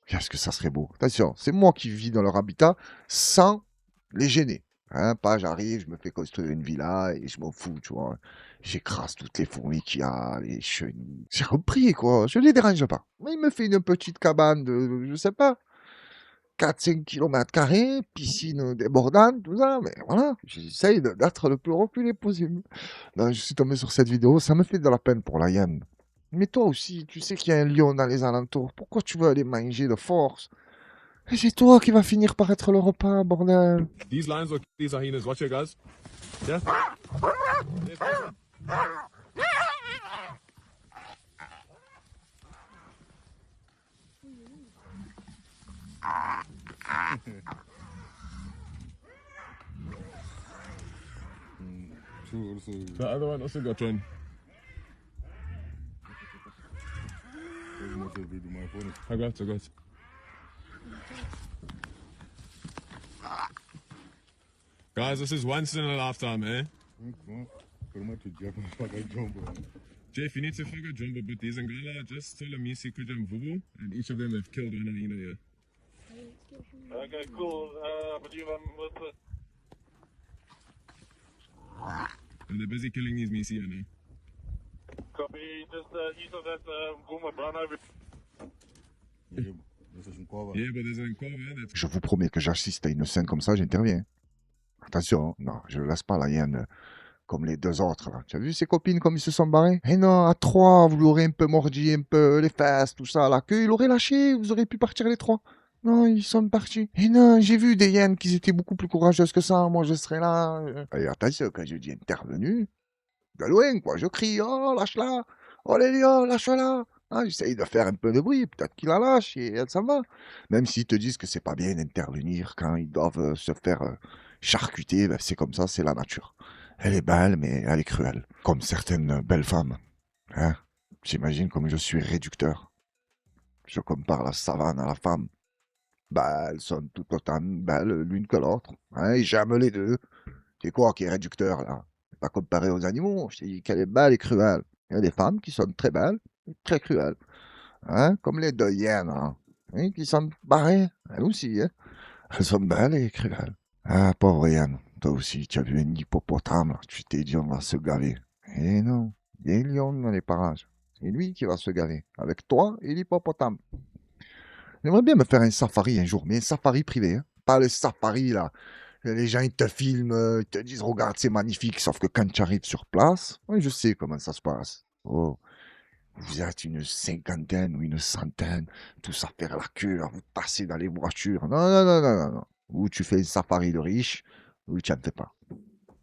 Qu'est-ce que ça serait beau. Attention, c'est moi qui vis dans leur habitat sans les gêner. Hein, pas j'arrive, je me fais construire une villa et je m'en fous, tu vois. J'écrase toutes les fourmis qu'il y a, les chenilles. J'ai repris, quoi. Je les dérange pas. Mais il me fait une petite cabane de, je sais pas, 4-5 km², piscine débordante, tout ça. Mais voilà, j'essaye d'être le plus reculé possible. Non, je suis tombé sur cette vidéo, ça me fait de la peine pour la hyène. Mais toi aussi, tu sais qu'il y a un lion dans les alentours. Pourquoi tu veux aller manger de force? Et c'est toi qui vas finir par être le repas, bordel. These lions will kill these hyenas. Watch it, guys. Yeah. The other one also got one. I got. Guys, this is once in a lifetime, eh? Jeff, you need to figure Jumbo, but these Ngala just tell them Misi Kujam Vubu, and each of them have killed one hyena here. Okay, cool. But you what's it? And they're busy killing these Misi here now. Copy, just east of that Guma Brown over. Yeah, but there's an Nkova that's... Je vous promets que j'assiste à une scène comme ça, j'interviens. Attention, hein. Non, je ne laisse pas la hyène comme les deux autres. Là. Tu as vu ses copines comme ils se sont barrés? Eh non, à trois, vous l'aurez un peu mordi, un peu les fesses, tout ça. La queue, il aurait lâché, vous auriez pu partir les trois. Non, ils sont partis. Eh non, j'ai vu des hyènes qui étaient beaucoup plus courageuses que ça. Moi, je serais là. Et attention, quand je dis intervenu, de loin, quoi. Je crie, oh, lâche-la. Oh, les lions, lâche-la. Ah, j'essaye de faire un peu de bruit. Peut-être qu'il la lâche et elle s'en va. Même s'ils te disent que c'est pas bien d'intervenir quand ils doivent se faire charcuter, ben, c'est comme ça, c'est la nature. Elle est belle, mais elle est cruelle. Comme certaines belles femmes. Hein? J'imagine comme je suis réducteur. Je compare la savane à la femme. Bah, elles sont tout autant belles l'une que l'autre. Hein, et j'aime les deux. C'est quoi qui est réducteur, là? C'est pas comparé aux animaux. Je te dis qu'elle est belle et cruelle. Il y a des femmes qui sont très belles et très cruelles. Hein, comme les deux hyènes, hein, qui sont barrées. Elles aussi, hein. Elles sont belles et cruelles. Ah, pauvre hyène. Toi aussi, tu as vu un hippopotame, là. Tu t'es dit, on va se gaver. Eh non, il y a un lion dans les parages. C'est lui qui va se gaver. Avec toi et l'hippopotame. J'aimerais bien me faire un safari un jour, mais un safari privé, hein. Pas le safari, là. Les gens, ils te filment, ils te disent, regarde, c'est magnifique, sauf que quand tu arrives sur place, oui, je sais comment ça se passe. Oh, vous êtes une cinquantaine ou une centaine, tous à faire la queue, à vous passer dans les voitures. Non, non, non, non, non, non. Ou tu fais un safari de riche, ou tu n'en fais pas.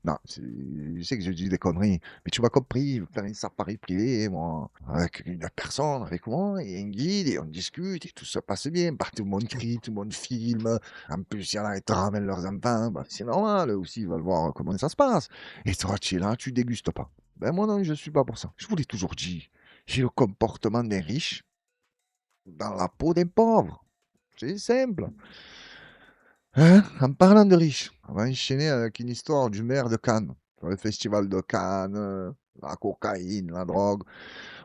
Non, je sais que je dis des conneries, mais tu m'as compris, faire un safari privé, moi, avec une personne, avec moi, et un guide, et on discute, et tout se passe bien. Bah, tout le monde crie, tout le monde filme, en plus, il y en a qui te ramènent leurs enfants, bah, c'est normal, eux aussi, ils veulent voir comment ça se passe. Et toi, tu es là, tu dégustes pas. Ben moi, non, je suis pas pour ça. Je vous l'ai toujours dit, j'ai le comportement d'un riche dans la peau d'un pauvre. C'est simple. Hein? En parlant de riches, on va enchaîner avec une histoire du maire de Cannes. Sur le festival de Cannes, la cocaïne, la drogue.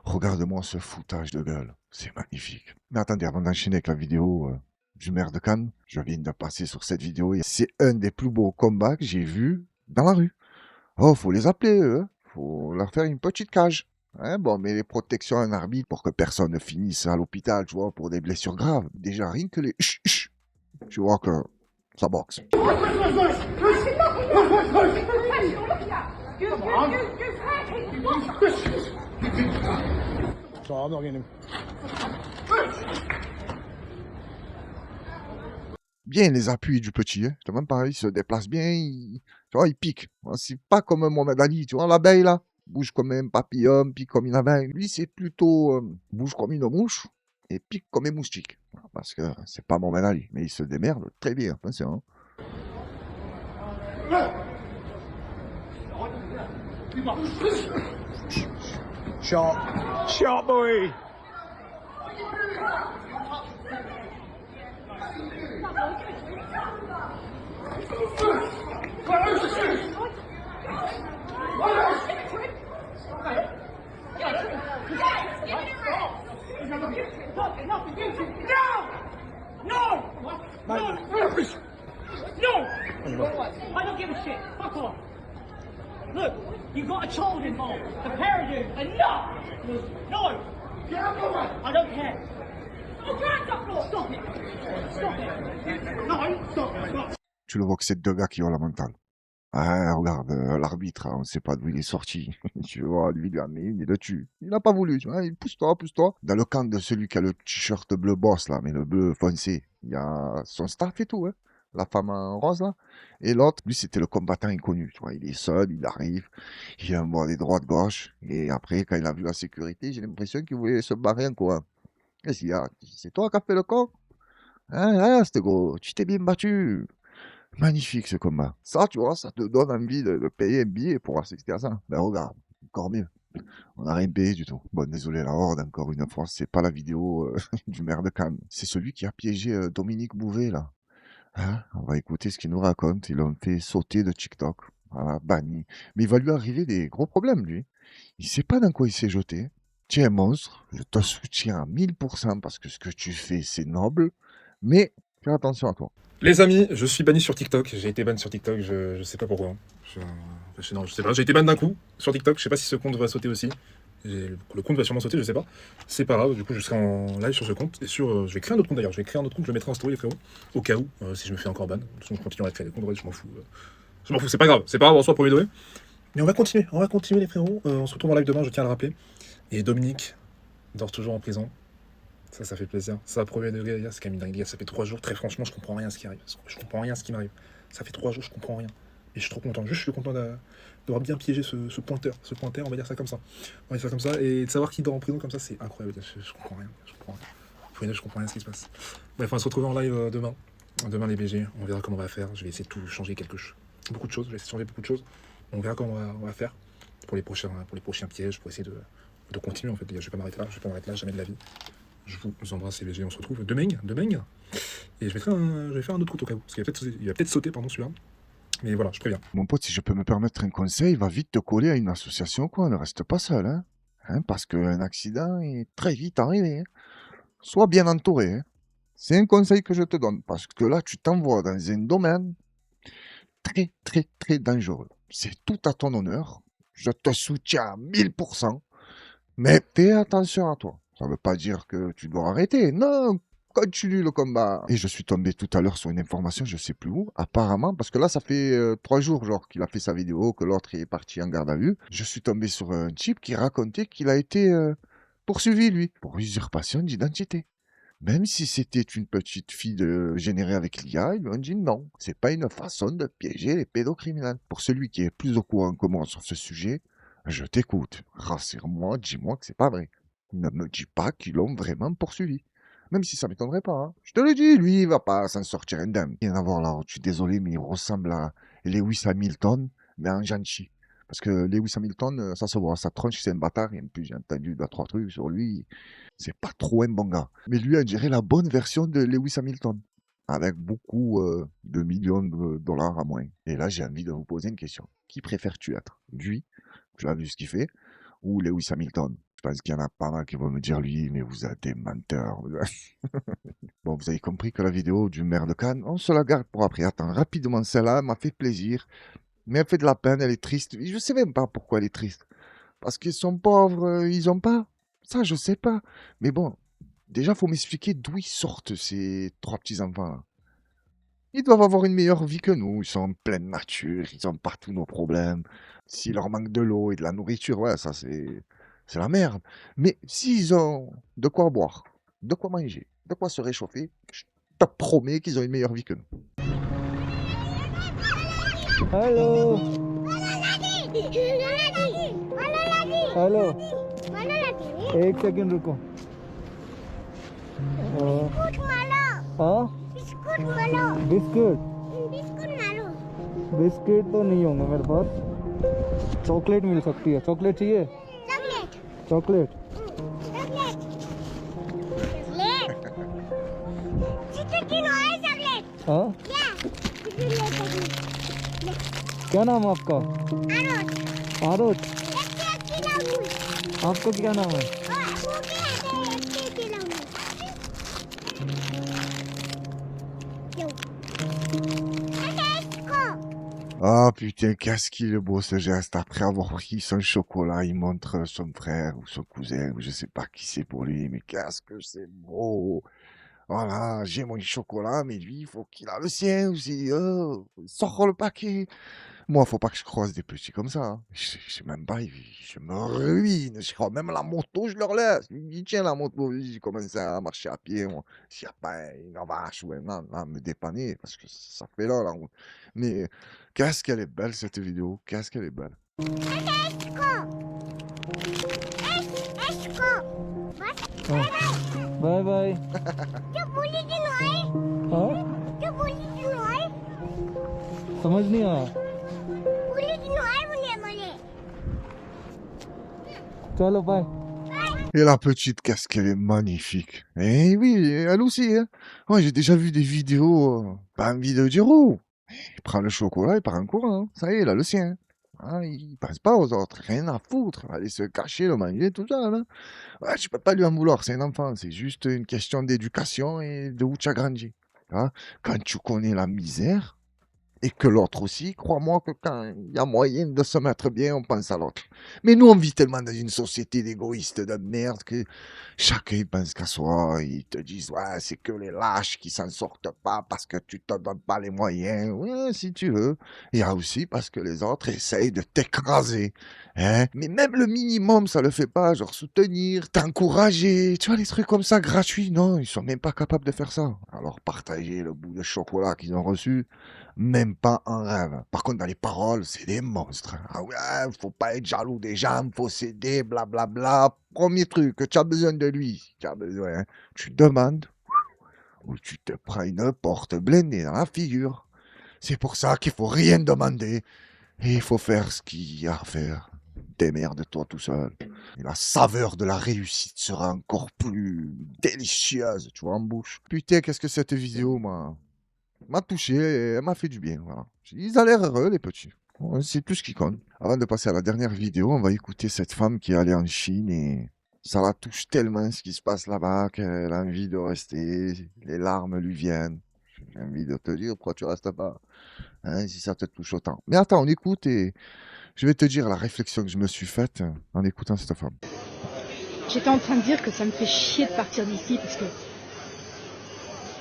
Regarde-moi ce foutage de gueule. C'est magnifique. Mais attendez, avant d'enchaîner avec la vidéo du maire de Cannes, je viens de passer sur cette vidéo et c'est un des plus beaux combats que j'ai vus dans la rue. Oh, faut les appeler, eux. Faut leur faire une petite cage. Hein, bon, mais les protections à un arbitre pour que personne ne finisse à l'hôpital, tu vois, pour des blessures graves. Déjà, rien que les tu vois que ça boxe. Bien les appuis du petit, hein. C'est même pareil, il se déplace bien, tu vois, il pique. C'est pas comme un Mohamed Ali, tu vois, l'abeille là, bouge comme un papillon, pique comme une abeille. Lui, c'est plutôt bouge comme une mouche et pique comme un moustique. Parce que c'est pas Mohamed Ali, mais il se démerde très bien, attention. Hein. Shot boy. I don't give a shit. Fuck off. Look, you've got a child involved. The pair of you. Enough! No! I don't care. Oh, hands up, Lord! Stop it! Stop it! No, stop. Tu le vois que c'est deux gars qui ont la mentale. Ah, regarde, l'arbitre, on ne sait pas d'où il est sorti. Tu vois, lui, il a mis une, il le tue. Il n'a pas voulu, tu vois, il pousse-toi. Dans le camp de celui qui a le t-shirt bleu boss, là, mais le bleu foncé, il y a son staff et tout, hein. La femme en rose, là. Et l'autre, lui, c'était le combattant inconnu, tu vois, il est seul, il arrive, il envoie des droites-gauche, et après, quand il a vu la sécurité, j'ai l'impression qu'il voulait se barrer en courant. Qu'est-ce qu'il y a? C'est toi qui as fait le corps? Hein, c'était gros, tu t'es bien battu. Magnifique ce combat. Ça, tu vois, ça te donne envie de payer un billet pour assister à ça. Ben regarde, encore mieux. On n'a rien payé du tout. Bon, désolé la horde, encore une fois, c'est pas la vidéo du maire de Cannes. C'est celui qui a piégé Dominique Bouvet, là. Hein, on va écouter ce qu'il nous raconte. Ils l'ont fait sauter de TikTok. Voilà, banni. Mais il va lui arriver des gros problèmes, lui. Il sait pas dans quoi il s'est jeté. Tu es un monstre. Je te soutiens à 1000% parce que ce que tu fais, c'est noble. Mais fais attention à toi. Les amis, je suis banni sur TikTok. J'ai été ban sur TikTok, je sais pas pourquoi. Non, je sais pas. J'ai été ban d'un coup sur TikTok. Je sais pas si ce compte va sauter aussi. Le compte va sûrement sauter, je sais pas. C'est pas grave, du coup je serai en live sur ce compte. Et sur. Je vais créer un autre compte d'ailleurs. Je vais créer un autre compte, je le mettrai en story les frérots. Au cas où, si je me fais encore ban. De toute façon, je continuerai à créer des comptes, je m'en fous. Je m'en fous, c'est pas grave. C'est pas grave, on reçoit premier degré. Mais on va continuer les frérots. On se retrouve en live demain, je tiens à le rappeler. Et Dominique dort toujours en prison. Ça fait plaisir. Ça, premier degré, c'est quand même une dingue. Ça fait 3 jours, très franchement, je comprends rien à ce qui arrive. Je comprends rien à ce qui m'arrive. Ça fait 3 jours, je comprends rien. Et je suis trop content. Je suis content d'avoir bien piégé ce pointeur. Ce pointeur, on va dire ça comme ça. On va dire ça comme ça. Et de savoir qu'il dort en prison comme ça, c'est incroyable. Je comprends rien. Je comprends rien à ce qui se passe. Bref, on va se retrouver en live demain. Demain, les BG. On verra comment on va faire. Je vais essayer de tout changer beaucoup de choses. Je vais essayer de changer beaucoup de choses. On verra comment on va faire pour les prochains pièges, pour essayer de continuer en fait. Je vais pas m'arrêter là, jamais de la vie. Je vous embrasse les BG, on se retrouve demain. Et je vais faire un autre compte au cas où. Parce qu'il va peut-être sauter, pardon, celui-là. Mais voilà, je préviens. Mon pote, si je peux me permettre un conseil, va vite te coller à une association, quoi. Ne reste pas seul, hein, parce qu'un accident est très vite arrivé. Hein. Sois bien entouré. Hein. C'est un conseil que je te donne. Parce que là, tu t'envoies dans un domaine très, très, très dangereux. C'est tout à ton honneur. Je te soutiens à 1000%. Mais fais attention à toi. Ça ne veut pas dire que tu dois arrêter. Non, continue le combat. Et je suis tombé tout à l'heure sur une information, je ne sais plus où, apparemment, parce que là, ça fait 3 jours genre qu'il a fait sa vidéo, que l'autre est parti en garde à vue. Je suis tombé sur un type qui racontait qu'il a été poursuivi, lui, pour usurpation d'identité. Même si c'était une petite fille générée avec l'IA, ils lui ont dit non. C'est pas une façon de piéger les pédocriminels. Pour celui qui est plus au courant que moi sur ce sujet, je t'écoute. Rassure-moi, dis-moi que c'est pas vrai. Ne me dis pas qu'ils l'ont vraiment poursuivi. Même si ça m'étonnerait pas. Hein. Je te le dis, lui, il va pas s'en sortir indemne. Rien à voir là, je suis désolé, mais il ressemble à Lewis Hamilton, mais en gentil. Parce que Lewis Hamilton, ça se voit, sa tronche, c'est un bâtard. Et en plus, j'ai entendu 2-3 trucs sur lui. C'est pas trop un bon gars. Mais lui, on dirait la bonne version de Lewis Hamilton. avec beaucoup de millions de dollars à moins. Et là, j'ai envie de vous poser une question. Qui préfères-tu être? Lui, tu as vu ce qu'il fait, ou Lewis Hamilton? Je pense qu'il y en a pas mal qui vont me dire lui, mais vous êtes des menteurs. Bon, vous avez compris que la vidéo du maire de Cannes, on se la garde pour après. Attends, rapidement, celle-là m'a fait plaisir, mais elle fait de la peine, elle est triste. Je sais même pas pourquoi elle est triste. Parce qu'ils sont pauvres, ils ont pas. Ça, je sais pas. Mais bon, déjà, faut m'expliquer d'où ils sortent, ces 3 petits-enfants-là. Ils doivent avoir une meilleure vie que nous. Ils sont en pleine nature, ils ont partout nos problèmes. S'il leur manque de l'eau et de la nourriture, ouais, ça, c'est la merde. Mais s'ils ont de quoi boire, de quoi manger, de quoi se réchauffer, je te promets qu'ils ont une meilleure vie que nous. Hello. Hello एक सेकंड रुको हाँ biscuit biscuit तो नहीं होंगे मेरे पास चॉकलेट मिल सकती है चॉकलेट चाहिए चॉकलेट हाँ क्या नाम है आपका आरोज आपका क्या नाम है Ah putain, qu'est-ce qu'il est beau ce geste. Après avoir pris son chocolat, il montre son frère ou son cousin, ou je sais pas qui c'est pour lui, mais qu'est-ce que c'est beau. Voilà, j'ai mon chocolat, mais lui, il faut qu'il a le sien aussi. Sors le paquet. Moi, faut pas que je croise des petits comme ça. Hein. Je sais même pas, je me ruine. Je crois même la moto, je leur laisse. Il dit, tiens, la moto, j'ai commencé à marcher à pied. S'il n'y a pas une vache ou un âne, là, me dépanner, parce que ça fait là, la route. Mais qu'est-ce qu'elle est belle, cette vidéo. Qu'est-ce qu'elle est belle. Bye bye समझ नहीं आया चलो bye Et la petite, qu'est-ce qu'elle est magnifique. Eh oui, elle aussi. Hein. Ouais, j'ai déjà vu des vidéos, pas une vidéo du roux. Il prend le chocolat, il part en courant. Hein. Ça y est, il a le sien. Hein, il pense pas aux autres, rien à foutre. Aller se cacher, le manger, tout ça. Là. Ouais, je peux pas lui en vouloir, c'est un enfant. C'est juste une question d'éducation et de où tu as grandi. Hein. Quand tu connais la misère, et que l'autre aussi, crois-moi que quand il y a moyen de se mettre bien, on pense à l'autre. Mais nous, on vit tellement dans une société d'égoïstes de merde que chacun pense qu'à soi. Ils te disent, ouais, c'est que les lâches qui s'en sortent pas parce que tu te donnes pas les moyens. Ouais, si tu veux. Il y a aussi parce que les autres essayent de t'écraser. Hein? Mais même le minimum, ça le fait pas. Genre soutenir, t'encourager. Tu vois, les trucs comme ça gratuits. Non, ils sont même pas capables de faire ça. Alors partager le bout de chocolat qu'ils ont reçu. Même pas un rêve. Par contre, dans les paroles, c'est des monstres. Ah ouais, faut pas être jaloux des gens, faut s'aider, blablabla. Premier truc, tu as besoin de lui. Tu as besoin, hein. Tu demandes ou tu te prends une porte blindée dans la figure. C'est pour ça qu'il faut rien demander. Et il faut faire ce qu'il y a à faire. Démerde-toi tout seul. Et la saveur de la réussite sera encore plus délicieuse, tu vois, en bouche. Putain, qu'est-ce que cette vidéo m'a touché et elle m'a fait du bien. Voilà. Ils ont l'air heureux, les petits. C'est tout ce qui compte. Avant de passer à la dernière vidéo, on va écouter cette femme qui est allée en Chine et ça la touche tellement ce qui se passe là-bas qu'elle a envie de rester. Les larmes lui viennent. J'ai envie de te dire pourquoi tu restes pas. Hein, si ça te touche autant. Mais attends, on écoute et je vais te dire la réflexion que je me suis faite en écoutant cette femme. J'étais en train de dire que ça me fait chier de partir d'ici parce que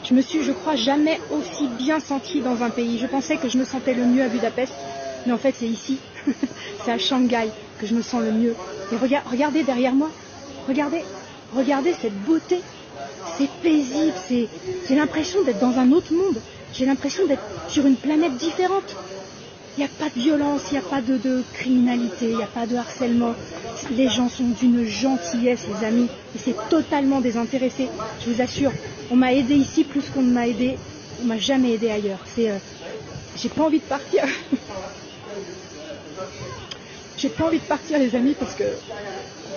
je me suis, je crois, jamais aussi bien sentie dans un pays. Je pensais que je me sentais le mieux à Budapest, mais en fait c'est ici, c'est à Shanghai que je me sens le mieux. Et regardez derrière moi, regardez cette beauté, c'est paisible, j'ai l'impression d'être dans un autre monde, j'ai l'impression d'être sur une planète différente. Il n'y a pas de violence, il n'y a pas de criminalité, il n'y a pas de harcèlement. Les gens sont d'une gentillesse, les amis, et c'est totalement désintéressé. Je vous assure, on m'a aidé ici plus qu'on ne m'a aidé, on m'a jamais aidé ailleurs. J'ai pas envie de partir. J'ai pas envie de partir, les amis, parce que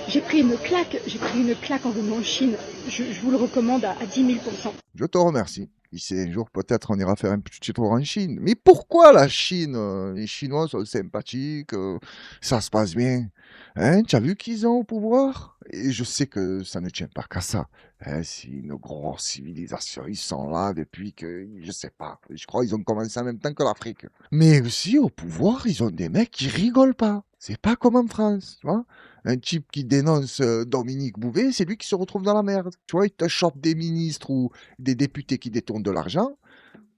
j'ai pris une claque en venant en Chine. Je vous le recommande à 10 000 %. Je te remercie. Qui sait, un jour, peut-être, on ira faire un petit tour en Chine. Mais pourquoi la Chine? Les Chinois sont sympathiques, ça se passe bien. Hein, tu as vu qu'ils ont au pouvoir? Et je sais que ça ne tient pas qu'à ça. Hein, c'est une grosse civilisation. Ils sont là depuis que, je sais pas, je crois qu'ils ont commencé en même temps que l'Afrique. Mais aussi, au pouvoir, ils ont des mecs qui rigolent pas. C'est pas comme en France, tu vois. Un type qui dénonce Dominique Bouvet, c'est lui qui se retrouve dans la merde. Tu vois, il te chope des ministres ou des députés qui détournent de l'argent.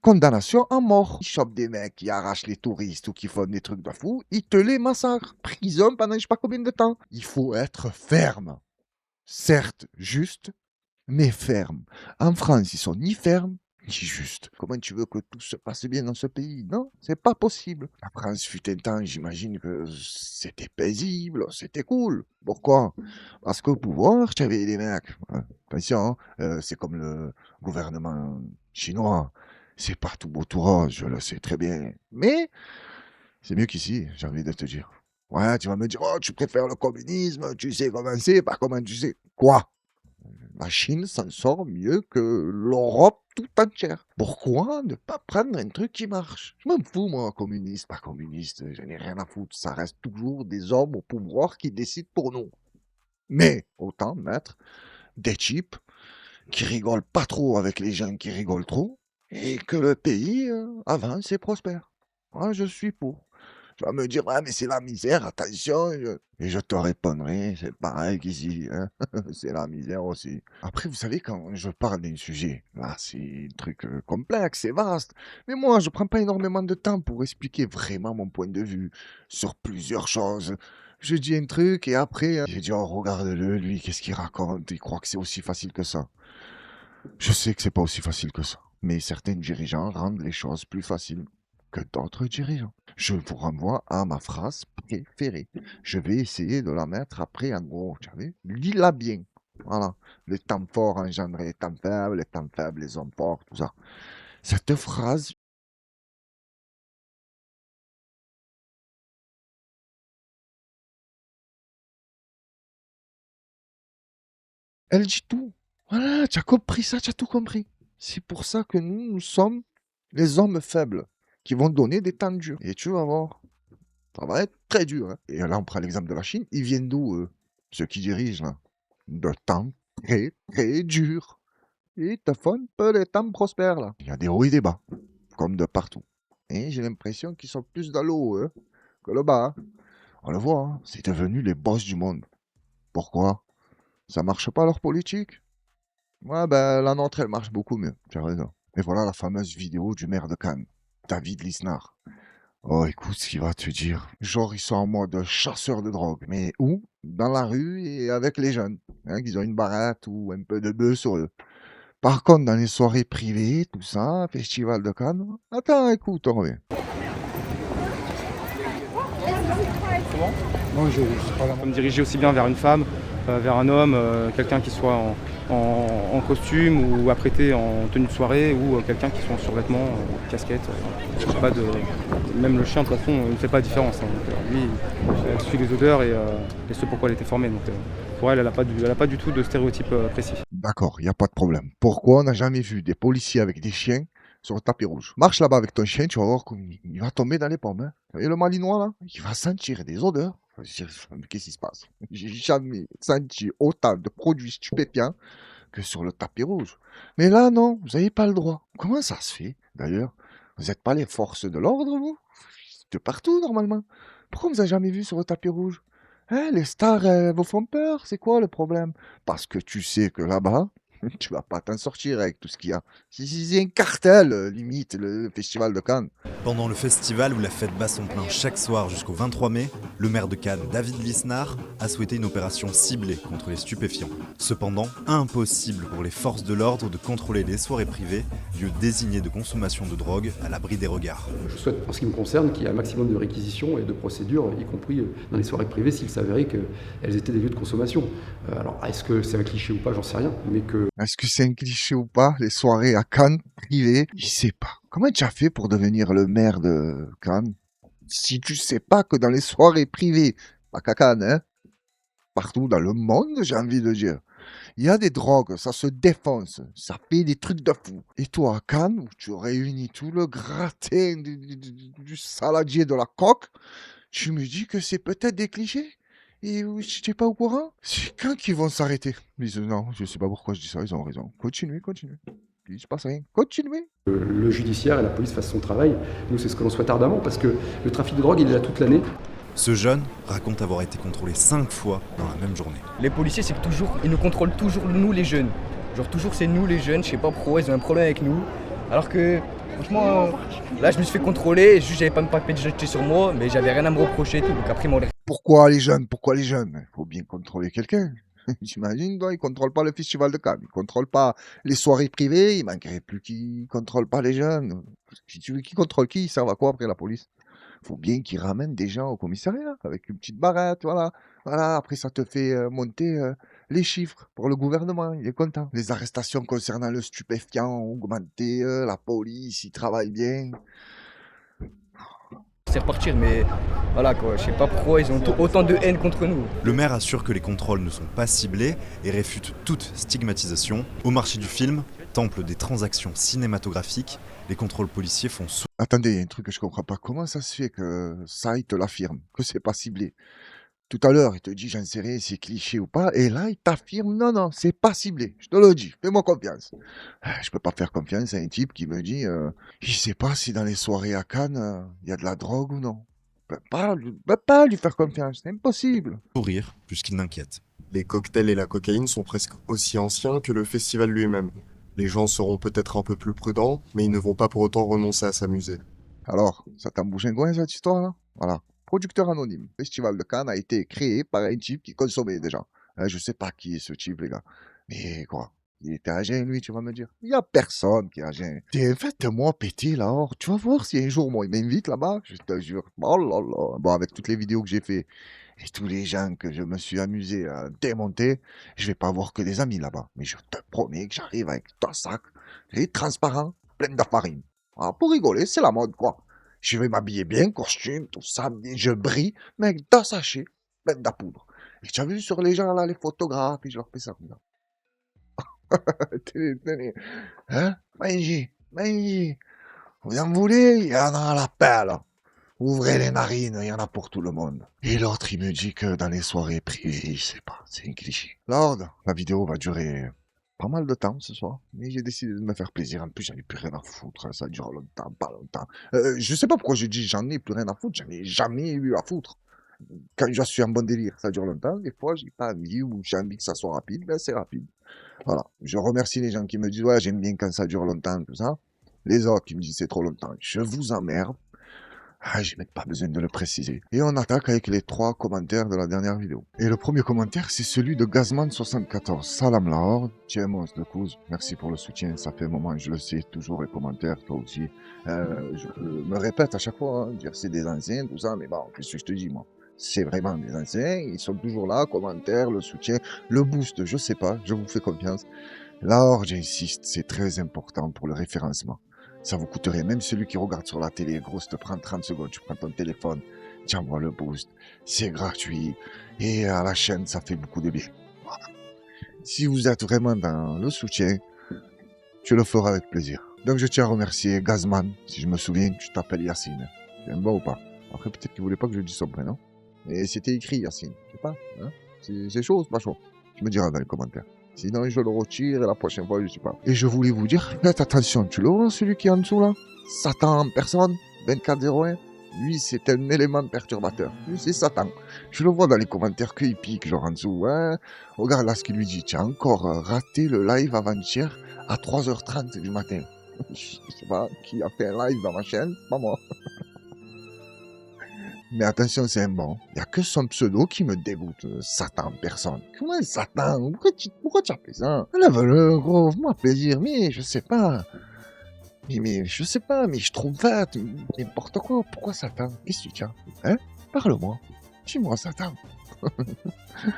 Condamnation à mort. Il chope des mecs qui arrachent les touristes ou qui font des trucs de fou. Il te les massacre. Prison pendant je sais pas combien de temps. Il faut être ferme. Certes, juste, mais ferme. En France, ils sont ni fermes, ni justes. Comment tu veux que tout se passe bien dans ce pays? Non, c'est pas possible. La France fut un temps, j'imagine que c'était paisible, c'était cool. Pourquoi? Parce qu'au pouvoir, tu avais des mecs. Attention, c'est comme le gouvernement chinois. C'est pas tout beau tout rose, je le sais très bien. Mais c'est mieux qu'ici, j'ai envie de te dire. Ouais, tu vas me dire, oh, tu préfères le communisme, tu sais comment c'est, pas comment tu sais. Quoi? La Chine s'en sort mieux que l'Europe tout entière. Pourquoi ne pas prendre un truc qui marche? Je m'en fous, moi, communiste, pas communiste, je n'ai rien à foutre. Ça reste toujours des hommes au pouvoir qui décident pour nous. Mais autant mettre des types qui rigolent pas trop avec les gens qui rigolent trop et que le pays avance et prospère. Moi, je suis pour. Tu vas me dire, ah, mais c'est la misère, attention. Et je te répondrai, c'est pareil qu'ici, hein. C'est la misère aussi. Après, vous savez, quand je parle d'un sujet, là, c'est un truc complexe, c'est vaste. Mais moi, je prends pas énormément de temps pour expliquer vraiment mon point de vue sur plusieurs choses. Je dis un truc et après, j'ai dit, oh, regarde-le, lui, qu'est-ce qu'il raconte? Il croit que c'est aussi facile que ça. Je sais que c'est pas aussi facile que ça. Mais certains dirigeants rendent les choses plus faciles que d'autres dirigeants. Je vous renvoie à ma phrase préférée. Je vais essayer de la mettre après en gros, tu savez. Lis-la bien. Voilà. Les temps forts engendrent les temps faibles, les hommes forts, tout ça. Cette phrase, elle dit tout. Voilà, tu as compris ça, tu as tout compris. C'est pour ça que nous sommes les hommes faibles qui vont donner des temps durs. Et tu vas voir, ça va être très dur. Hein. Et là, on prend l'exemple de la Chine. Ils viennent d'où, eux? Ceux qui dirigent, là. De temps très, très durs. Et ils te font un peu les temps prospères, là. Il y a des hauts et des bas, comme de partout. Et j'ai l'impression qu'ils sont plus dans le haut, que le bas. Hein. On le voit, hein. C'est devenu les boss du monde. Pourquoi? Ça marche pas, leur politique? Ouais, ben, la nôtre, elle marche beaucoup mieux. Tu as raison. Et voilà la fameuse vidéo du maire de Cannes, David Lisnard. Oh, écoute ce qu'il va te dire. Genre, ils sont en mode chasseurs de drogue. Mais où? Dans la rue et avec les jeunes. Hein, qu'ils ont une barrette ou un peu de bœuf sur eux. Par contre, dans les soirées privées, tout ça, festival de Cannes... Attends, écoute, on revient. Non, je sais pas là. Me diriger aussi bien vers une femme, vers un homme, quelqu'un qui soit en costume ou apprêté en tenue de soirée ou quelqu'un qui soit en survêtement, casquette. Pas de... Même le chien, de toute façon, il ne fait pas de différence. Hein. Donc, lui, elle suit les odeurs et ce pourquoi elle était formée. Donc, pour elle, elle n'a pas du tout de stéréotype précis. D'accord, il n'y a pas de problème. Pourquoi on n'a jamais vu des policiers avec des chiens sur le tapis rouge? Marche là-bas avec ton chien, tu vas voir qu'il va tomber dans les pommes. Hein. Vous voyez le malinois là? Il va sentir des odeurs. Qu'est-ce qui se passe? J'ai jamais senti autant de produits stupéfiants que sur le tapis rouge. Mais là, non, vous n'avez pas le droit. Comment ça se fait, d'ailleurs? Vous n'êtes pas les forces de l'ordre, vous? De partout, normalement. Pourquoi vous n'avez jamais vu sur le tapis rouge? Hein, les stars vous font peur? C'est quoi le problème? Parce que tu sais que là-bas, tu vas pas t'en sortir avec tout ce qu'il y a. C'est un cartel, limite, le festival de Cannes. Pendant le festival où la fête bat son plein chaque soir jusqu'au 23 mai, le maire de Cannes, David Lisnard, a souhaité une opération ciblée contre les stupéfiants. Cependant, impossible pour les forces de l'ordre de contrôler les soirées privées, lieux désignés de consommation de drogue à l'abri des regards. Je souhaite, en ce qui me concerne, qu'il y ait un maximum de réquisitions et de procédures, y compris dans les soirées privées, s'il s'avérait qu'elles étaient des lieux de consommation. Alors, est-ce que c'est un cliché ou pas, j'en sais rien, mais que... Est-ce que c'est un cliché ou pas, les soirées à Cannes, privées? Je sais pas. Comment tu as fait pour devenir le maire de Cannes si tu sais pas que dans les soirées privées, pas qu'à Cannes, hein, partout dans le monde, j'ai envie de dire, Il y a des drogues, ça se défonce, ça fait des trucs de fou. Et toi, à Cannes, où tu réunis tout le gratin du saladier de la coque, tu me dis que c'est peut-être des clichés? Et je n'étais pas au courant? C'est quand qu'ils vont s'arrêter? Ils disent non, je sais pas pourquoi je dis ça, ils ont raison. Continuez. Il se passe rien. Continuez. Le judiciaire et la police fassent son travail. Nous, c'est ce que l'on souhaite ardemment parce que le trafic de drogue, il est là toute l'année. Ce jeune raconte avoir été contrôlé 5 fois dans la même journée. Les policiers, c'est que toujours, ils nous contrôlent toujours nous les jeunes. Genre toujours c'est nous les jeunes, je sais pas pourquoi, ils ont un problème avec nous. Alors que, franchement, là je me suis fait contrôler, juste j'avais pas de papier de jeté sur moi, mais j'avais rien à me reprocher et tout. Donc après, ils m'ont... Pourquoi les jeunes? Il faut bien contrôler quelqu'un. J'imagine, ils ne contrôlent pas le festival de Cannes, ils ne contrôlent pas les soirées privées, il manquerait plus qu'ils ne contrôlent pas les jeunes. Si tu veux qu'ils contrôlent qui, ils servent à quoi après la police? Il faut bien qu'ils ramènent des gens au commissariat avec une petite barrette, voilà. Après ça te fait monter les chiffres pour le gouvernement, il est content. Les arrestations concernant le stupéfiant ont augmenté, la police, ils travaillent bien. C'est repartir, mais voilà quoi, je sais pas pourquoi ils ont autant de haine contre nous. Le maire assure que les contrôles ne sont pas ciblés et réfute toute stigmatisation. Au marché du film, temple des transactions cinématographiques, les contrôles policiers font... Attendez, il y a un truc que je comprends pas. Comment ça se fait que ça, il te l'affirme, que c'est pas ciblé? Tout à l'heure, il te dit, j'en sais rien, c'est cliché ou pas, et là, il t'affirme, non, c'est pas ciblé. Je te le dis, fais-moi confiance. Je peux pas faire confiance à un type qui me dit, je sais pas si dans les soirées à Cannes, il y a de la drogue ou non. Je peux pas lui faire confiance, c'est impossible. Sourire, puisqu'il n'inquiète. Les cocktails et la cocaïne sont presque aussi anciens que le festival lui-même. Les gens seront peut-être un peu plus prudents, mais ils ne vont pas pour autant renoncer à s'amuser. Alors, ça t'embouche un coin cette histoire-là? Voilà. Producteur anonyme. Le Festival de Cannes a été créé par un type qui consommait déjà. Je sais pas qui est ce type, les gars. Mais quoi? Il était à jeun, lui, tu vas me dire. Il y a personne qui est à jeun. Faites-moi péter, là. Or. Tu vas voir si un jour, moi, il m'invite là-bas. Je te jure. Oh là là. Bon, avec toutes les vidéos que j'ai fait et tous les gens que je me suis amusé à démonter, je vais pas avoir que des amis là-bas. Mais je te promets que j'arrive avec 2 sacs, et transparents, pleins de farine. Ah, pour rigoler, c'est la mode, quoi. Je vais m'habiller bien, costume, tout ça, je brille, mais avec 2 sachets pleins de poudre. Et tu as vu sur les gens là, les photographes, et je leur fais ça comme ça. Tenez. Hein? Mangez. Vous en voulez? Il y en a à la pelle. Ouvrez les narines, il y en a pour tout le monde. Et l'autre, il me dit que dans les soirées privées, je sais pas, c'est un cliché. Lord, la vidéo va durer pas mal de temps ce soir, mais j'ai décidé de me faire plaisir. En plus, j'en ai plus rien à foutre, ça dure longtemps, pas longtemps. Je sais pas pourquoi je dis j'en ai plus rien à foutre, j'en ai jamais eu à foutre. Quand je suis en bon délire, ça dure longtemps. Des fois, j'ai pas envie ou j'ai envie que ça soit rapide, ben c'est rapide. Voilà. Je remercie les gens qui me disent ouais, j'aime bien quand ça dure longtemps, tout ça. Les autres qui me disent c'est trop longtemps, je vous emmerde. J'ai même pas besoin de le préciser. Et on attaque avec les 3 commentaires de la dernière vidéo. Et le premier commentaire, c'est celui de Gazman74. Salam la horde, tiens monstre de cause. Merci pour le soutien, ça fait un moment, je le sais, toujours les commentaires, toi aussi. Je me répète à chaque fois, hein, dire c'est des anciens, tout ça, mais bon, qu'est-ce que je te dis, moi? C'est vraiment des anciens, ils sont toujours là, commentaires, le soutien, le boost, je sais pas, je vous fais confiance. La horde, j'insiste, c'est très important pour le référencement. Ça vous coûte rien, même celui qui regarde sur la télé, gros, ça te prend 30 secondes, tu prends ton téléphone, tu envoies le boost, c'est gratuit, et à la chaîne, ça fait beaucoup de bien. Voilà. Si vous êtes vraiment dans le soutien, tu le feras avec plaisir. Donc je tiens à remercier Gazman, si je me souviens, tu t'appelles Yacine. C'est un bon ou pas? Après, peut-être qu'il voulait pas que je dise son prénom, mais c'était écrit Yacine, je sais pas, hein? C'est chaud, c'est pas chaud. Tu me diras dans les commentaires. Sinon, je le retire et la prochaine fois, je sais pas. Et je voulais vous dire, faites attention, tu le vois, celui qui est en dessous là? Satan en personne, 2401. Lui, c'est un élément perturbateur. Lui, c'est Satan. Je le vois dans les commentaires qu'il pique, genre en dessous. Ouais. Regarde là ce qu'il lui dit. Tu as encore raté le live avant-hier à 3h30 du matin. Je sais pas qui a fait un live dans ma chaîne, c'est pas moi. Mais attention, c'est un bon. Il n'y a que son pseudo qui me dégoûte. Satan en personne. Comment Satan? Pourquoi tu as fait ça? Lève-le, gros, fais-moi plaisir. Mais je sais pas. Mais je sais pas, mais je trouve bête. N'importe quoi. Pourquoi Satan? Qu'est-ce que tu as? Hein? Parle-moi. Dis-moi, Satan.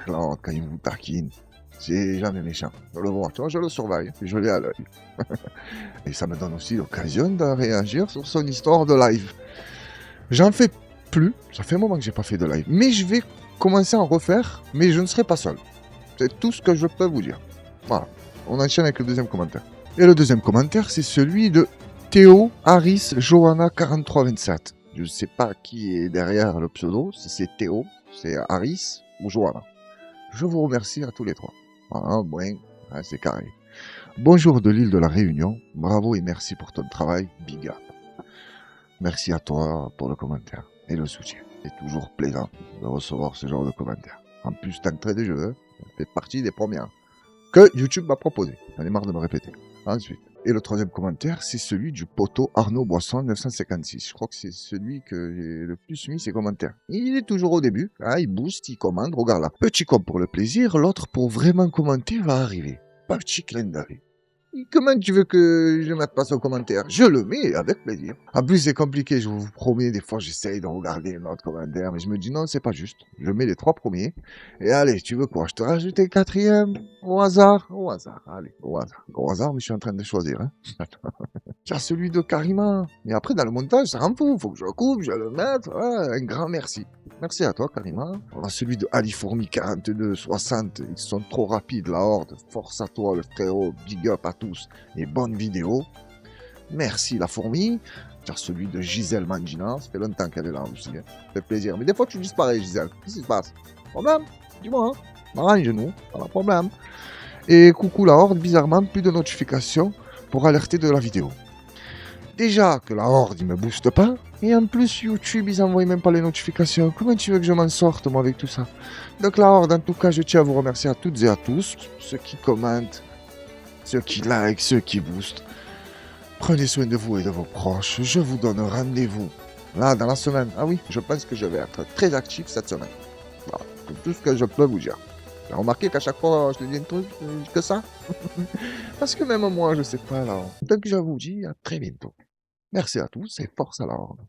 Alors, quand il vous taquine, c'est jamais méchant. Je le vois, tu vois, je le surveille. Je l'ai à l'œil. Et ça me donne aussi l'occasion de réagir sur son histoire de live. J'en fais plus, ça fait un moment que j'ai pas fait de live, mais je vais commencer à en refaire, mais je ne serai pas seul. C'est tout ce que je peux vous dire. Voilà. On enchaîne avec le deuxième commentaire. Et le deuxième commentaire, c'est celui de Théo Harris Johanna 4327. Je ne sais pas qui est derrière le pseudo, si c'est Théo, c'est Harris ou Johanna. Je vous remercie à tous les trois. Voilà, bon, c'est carré. Bonjour de l'île de la Réunion, bravo et merci pour ton travail, big up. Merci à toi pour le commentaire et le soutien. C'est toujours plaisant de recevoir ce genre de commentaires. En plus, d'entrée de jeu, ça fait partie des premières que YouTube m'a proposé. J'en ai marre de me répéter. Ensuite. Et le troisième commentaire, c'est celui du poteau Arnaud Boisson 956. Je crois que c'est celui que j'ai le plus mis ses commentaires. Il est toujours au début. Ah, il booste, il commande. Regarde là. Petit com pour le plaisir, l'autre pour vraiment commenter va arriver. Petit clin d'œil. Comment tu veux que je mette pas son commentaire? Je le mets avec plaisir. En plus, c'est compliqué, je vous promets. Des fois, j'essaye de regarder notre commentaire, mais je me dis non, c'est pas juste. Je mets les 3 premiers. Et allez, tu veux quoi? Je te rajoute un 4e? Au hasard? Au hasard. Allez, au hasard. Au hasard, mais je suis en train de choisir. Hein. Tiens, celui de Karima. Mais après, dans le montage, ça rend fou. Faut que je le coupe, je le mette. Ouais, un grand merci. Merci à toi, Karima. On a celui de Alifourmi 4260. Ils sont trop rapides, la horde. Force à toi, le frérot. Big up à tous. Et bonne vidéo. Merci, la fourmi. Tiens, celui de Gisèle Mangina. Ça fait longtemps qu'elle est là aussi. Hein. Ça fait plaisir. Mais des fois, tu disparais, Gisèle. Qu'est-ce qui se passe? Problème? Dis-moi. Hein. Arrange-nous. Pas de problème. Et coucou, la horde. Bizarrement, plus de notifications pour alerter de la vidéo. Déjà que la horde, il me booste pas. Et en plus, YouTube, ils envoient même pas les notifications. Comment tu veux que je m'en sorte, moi, avec tout ça? Donc la horde, en tout cas, je tiens à vous remercier à toutes et à tous. Ceux qui commentent, ceux qui like, ceux qui boostent. Prenez soin de vous et de vos proches. Je vous donne rendez-vous, là, dans la semaine. Ah oui, je pense que je vais être très actif cette semaine. Voilà, c'est tout ce que je peux vous dire. J'ai remarqué qu'à chaque fois, je te dis un truc, que ça. Parce que même moi, je sais pas, là. Donc je vous dis à très bientôt. Merci à tous et force à l'ordre.